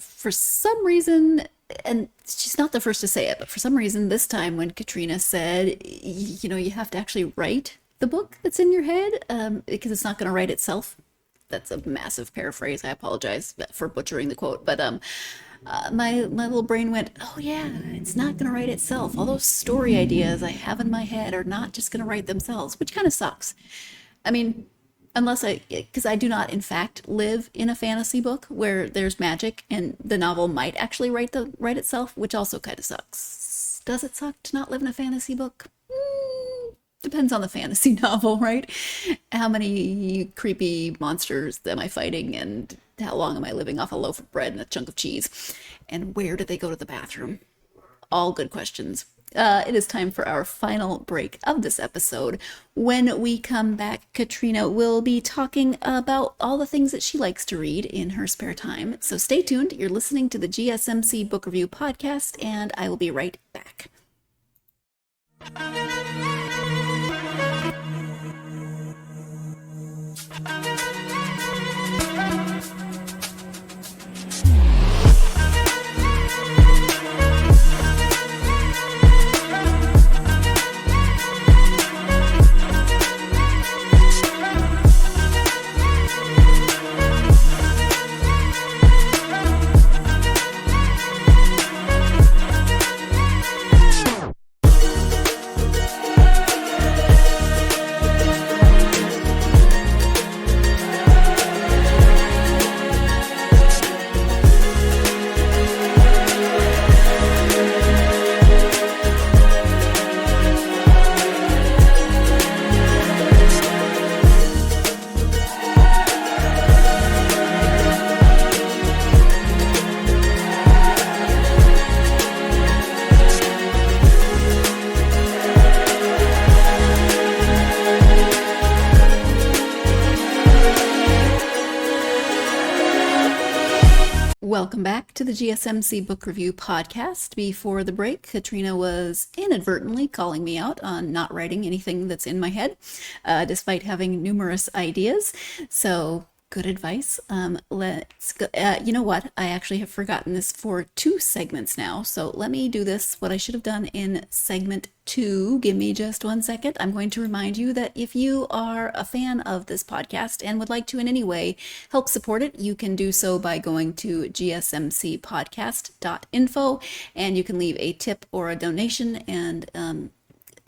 Speaker 1: for some reason, and she's not the first to say it, but for some reason this time when Katrina said, you have to actually write the book that's in your head because it's not going to write itself. That's a massive paraphrase. I apologize for butchering the quote, but my little brain went, oh yeah, it's not going to write itself. All those story ideas I have in my head are not just going to write themselves, which kind of sucks. I mean, because I do not, in fact, live in a fantasy book where there's magic and the novel might actually write itself, which also kind of sucks. Does it suck to not live in a fantasy book? Depends on the fantasy novel, right? How many creepy monsters am I fighting, and how long am I living off a loaf of bread and a chunk of cheese? And where do they go to the bathroom? All good questions. It is time for our final break of this episode. When we come back, Katrina will be talking about all the things that she likes to read in her spare time. So stay tuned. You're listening to the GSMC Book Review Podcast, and I will be right back. Welcome back to the GSMC Book Review Podcast. Before the break, Katrina was inadvertently calling me out on not writing anything that's in my head, despite having numerous ideas. So, good advice. Let's go. You know what? I actually have forgotten this for 2 segments now. So let me do this, what I should have done in segment 2. Give me just 1 second. I'm going to remind you that if you are a fan of this podcast and would like to in any way help support it, you can do so by going to gsmcpodcast.info, and you can leave a tip or a donation, and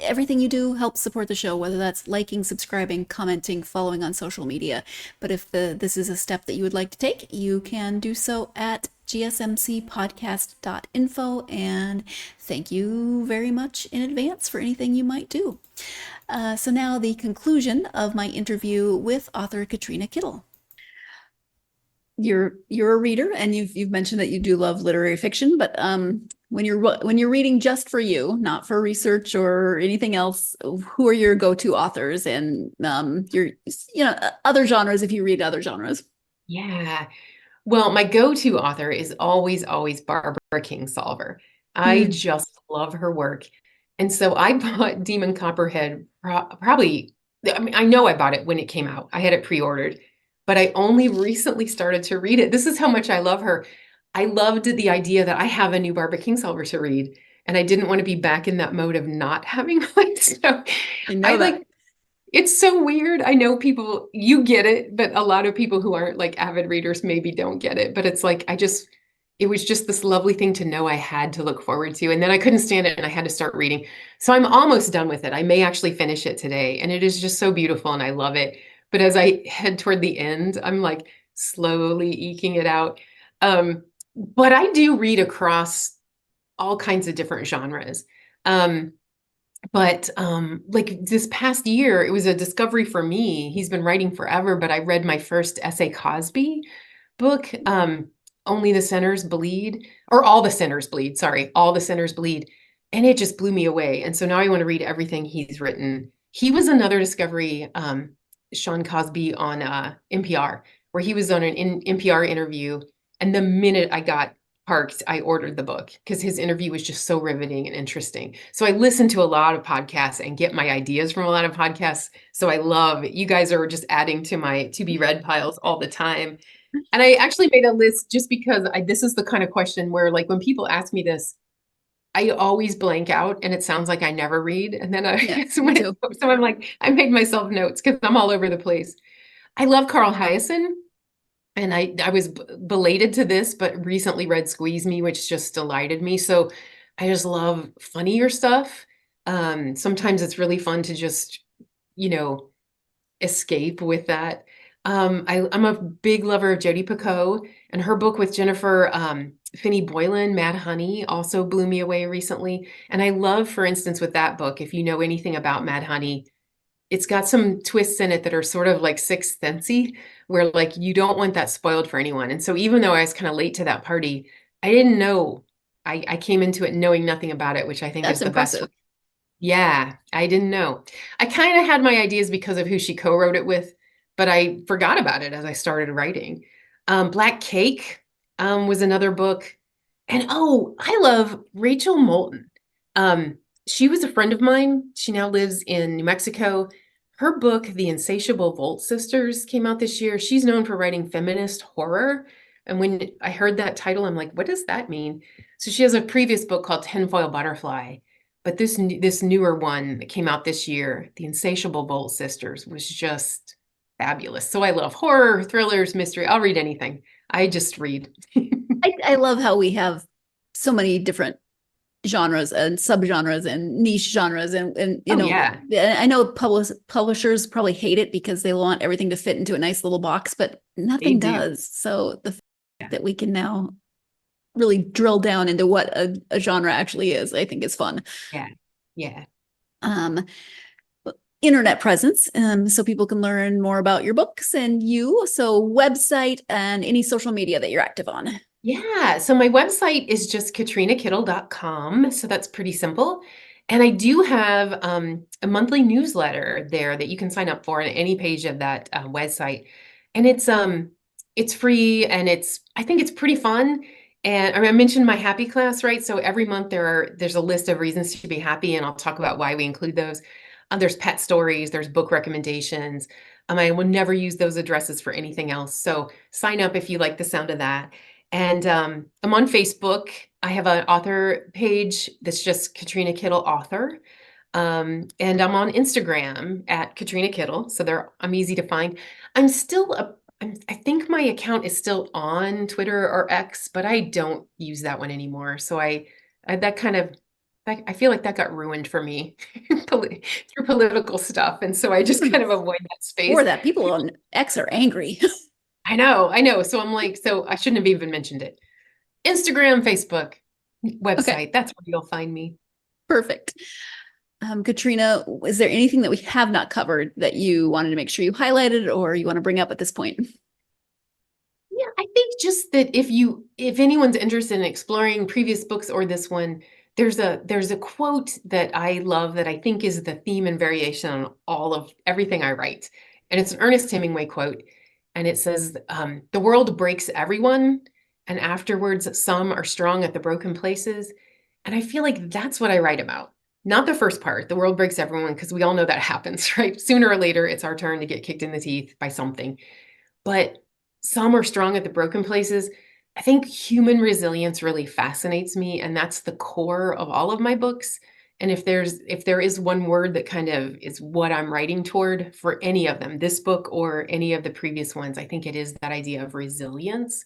Speaker 1: everything you do helps support the show, whether that's liking, subscribing, commenting, following on social media. But if this is a step that you would like to take, you can do so at gsmcpodcast.info. And thank you very much in advance for anything you might do. So now the conclusion of my interview with author Katrina Kittle. You're a reader, and you've mentioned that you do love literary fiction, but when you're reading just for you, not for research or anything else, who are your go-to authors and your other genres if you read other genres?
Speaker 2: Yeah. Well, my go-to author is always Barbara Kingsolver. I just love her work. And so I bought Demon Copperhead probably, I mean, I know I bought it when it came out. I had it pre-ordered, but I only recently started to read it. This is how much I love her. I loved the idea that I have a new Barbara Kingsolver to read, and I didn't want to be back in that mode of not having one. So it's so weird. I know people, you get it, but a lot of people who aren't like avid readers maybe don't get it. But it's like, it was just this lovely thing to know I had to look forward to. And then I couldn't stand it and I had to start reading. So I'm almost done with it. I may actually finish it today. And it is just so beautiful and I love it. But as I head toward the end, I'm like slowly eking it out. But I do read across all kinds of different genres. But like this past year, it was a discovery for me. He's been writing forever, but I read my first S.A. Cosby book, Only the Sinners Bleed, or All the Sinners Bleed, sorry, All the Sinners Bleed. And it just blew me away. And so now I want to read everything he's written. He was another discovery, Sean Cosby on NPR, where he was on an NPR interview. And the minute I got parked, I ordered the book because his interview was just so riveting and interesting. So I listen to a lot of podcasts and get my ideas from a lot of podcasts. So I love it. You guys are just adding to my to be read piles all the time. And I actually made a list just because this is the kind of question where like when people ask me this, I always blank out and it sounds like I never read. And then so I'm like, I made myself notes because I'm all over the place. I love Carl Hiaasen. And I was belated to this, but recently read Squeeze Me, which just delighted me. So I just love funnier stuff. Sometimes it's really fun to just, escape with that. I'm a big lover of Jodi Picoult, and her book with Jennifer Finney Boylan, Mad Honey, also blew me away recently. And I love, for instance, with that book, if you know anything about Mad Honey, it's got some twists in it that are sort of like Sixth Sense-y, where like you don't want that spoiled for anyone. And so even though I was kind of late to that party, I didn't know. I came into it knowing nothing about it, which I think is the
Speaker 1: impressive.
Speaker 2: best. Yeah, I didn't know. I kind of had my ideas because of who she co-wrote it with, but I forgot about it as I started writing. Black Cake was another book. And I love Rachel Moulton. She was a friend of mine. She now lives in New Mexico. Her book, The Insatiable Volt Sisters, came out this year. She's known for writing feminist horror. And when I heard that title, I'm like, what does that mean? So she has a previous book called Tinfoil Butterfly. But this newer one that came out this year, The Insatiable Volt Sisters, was just fabulous. So I love horror, thrillers, mystery. I'll read anything. I just read.
Speaker 1: I love how we have so many different genres and subgenres and niche genres and I know publishers probably hate it because they want everything to fit into a nice little box, but nothing does. So the fact that we can now really drill down into what a genre actually is, I think is fun.
Speaker 2: Yeah.
Speaker 1: Internet presence, so people can learn more about your books and you. So website and any social media that you're active on.
Speaker 2: Yeah. So my website is just katrinakittle.com. So that's pretty simple. And I do have a monthly newsletter there that you can sign up for on any page of that website. And it's free and I think it's pretty fun. And I mentioned my happy class, right? So every month there's a list of reasons to be happy, and I'll talk about why we include those. There's pet stories, there's book recommendations. I will never use those addresses for anything else. So sign up if you like the sound of that. And I'm on Facebook. I have an author page that's just Katrina Kittle author. And I'm on Instagram at Katrina Kittle. So I'm easy to find. I'm still I think my account is still on Twitter or X, but I don't use that one anymore. So that I feel like that got ruined for me through political stuff. And so I just kind of avoid that space.
Speaker 1: Or that people on X are angry.
Speaker 2: I know. So I'm like, so I shouldn't have even mentioned it. Instagram, Facebook, website.
Speaker 1: Okay.
Speaker 2: That's where you'll find me.
Speaker 1: Perfect. Katrina, is there anything that we have not covered that you wanted to make sure you highlighted or you want to bring up at this point?
Speaker 2: Yeah, I think just that if anyone's interested in exploring previous books or this one, there's a quote that I love that I think is the theme and variation on all of everything I write. And it's an Ernest Hemingway quote. And it says, the world breaks everyone, and afterwards some are strong at the broken places. And I feel like that's what I write about. Not the first part, the world breaks everyone, because we all know that happens, right? Sooner or later, it's our turn to get kicked in the teeth by something. But some are strong at the broken places. I think human resilience really fascinates me, and that's the core of all of my books. And if there is one word that kind of is what I'm writing toward for any of them, this book or any of the previous ones, I think it is that idea of resilience.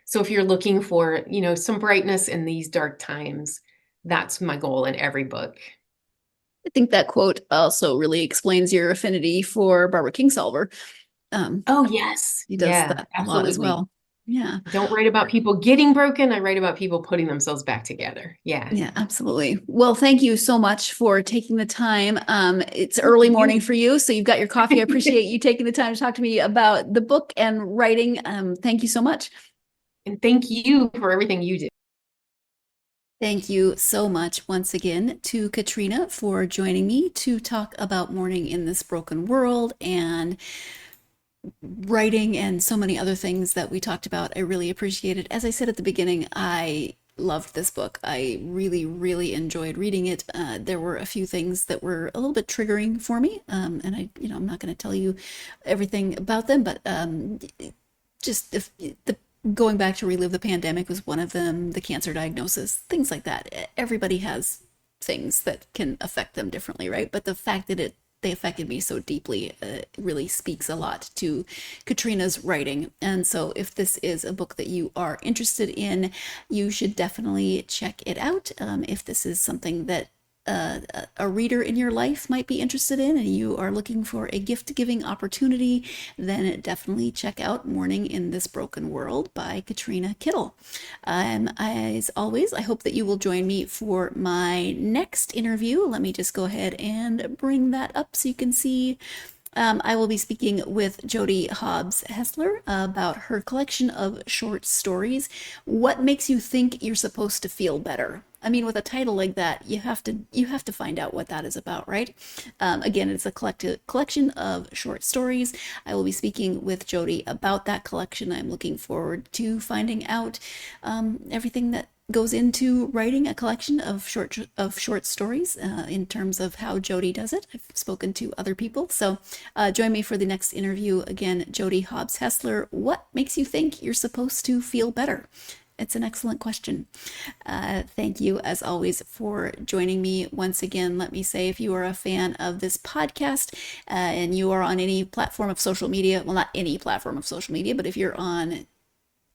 Speaker 2: So if you're looking for, some brightness in these dark times, that's my goal in every book.
Speaker 1: I think that quote also really explains your affinity for Barbara Kingsolver.
Speaker 2: Oh, yes.
Speaker 1: He does that a lot as well. Yeah.
Speaker 2: I don't write about people getting broken. I write about people putting themselves back together. Yeah.
Speaker 1: Yeah, absolutely. Well, thank you so much for taking the time. It's early morning for you, so you've got your coffee. I appreciate you taking the time to talk to me about the book and writing. Thank you so much.
Speaker 2: And thank you for everything you do.
Speaker 1: Thank you so much once again to Katrina for joining me to talk about mourning in this broken world and writing and so many other things that we talked about. I really appreciate it. As I said at the beginning, I loved this book. I really, really enjoyed reading it. There were a few things that were a little bit triggering for me. And I'm not going to tell you everything about them, but just the going back to relive the pandemic was one of them, the cancer diagnosis, things like that. Everybody has things that can affect them differently, right? But the fact that they affected me so deeply really speaks a lot to Katrina's writing. And so if this is a book that you are interested in, you should definitely check it out. If this is something that a reader in your life might be interested in and you are looking for a gift-giving opportunity, then definitely check out Mourning in This Broken World by Katrina Kittle. As always, I hope that you will join me for my next interview. Let me just go ahead and bring that up so you can see. I will be speaking with Jody Hobbs Hessler about her collection of short stories. What makes you think you're supposed to feel better? I mean, with a title like that, you have to find out what that is about, right? Again, it's a collection of short stories. I will be speaking with Jody about that collection. I'm looking forward to finding out everything that goes into writing a collection of short stories in terms of how Jody does it. I've spoken to other people, so join me for the next interview. Again, Jody Hobbs Hessler. What makes you think you're supposed to feel better? It's an excellent question. Thank you, as always, for joining me once again. Let me say, if you are a fan of this podcast and you are on any platform of social media, well, not any platform of social media, but if you're on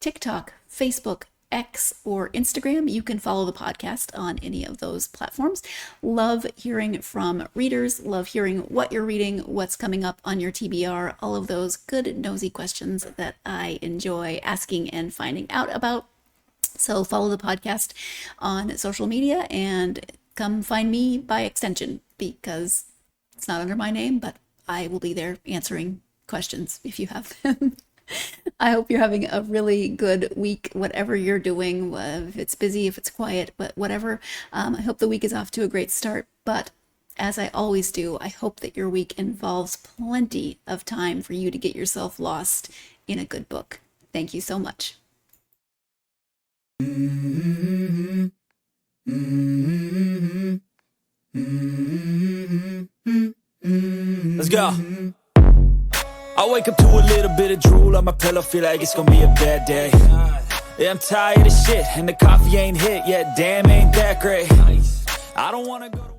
Speaker 1: TikTok, Facebook, X, or Instagram, you can follow the podcast on any of those platforms. Love hearing from readers, love hearing what you're reading, what's coming up on your TBR, all of those good nosy questions that I enjoy asking and finding out about. So follow the podcast on social media and come find me by extension, because it's not under my name, but I will be there answering questions if you have them. I hope you're having a really good week, whatever you're doing, if it's busy, if it's quiet, but whatever. I hope the week is off to a great start. But as I always do, I hope that your week involves plenty of time for you to get yourself lost in a good book. Thank you so much.
Speaker 3: Let's go. I wake up to a little bit of drool on my pillow, feel like it's gonna be a bad day. Yeah, I'm tired of shit, and the coffee ain't hit yet, damn, ain't that great. I don't wanna go to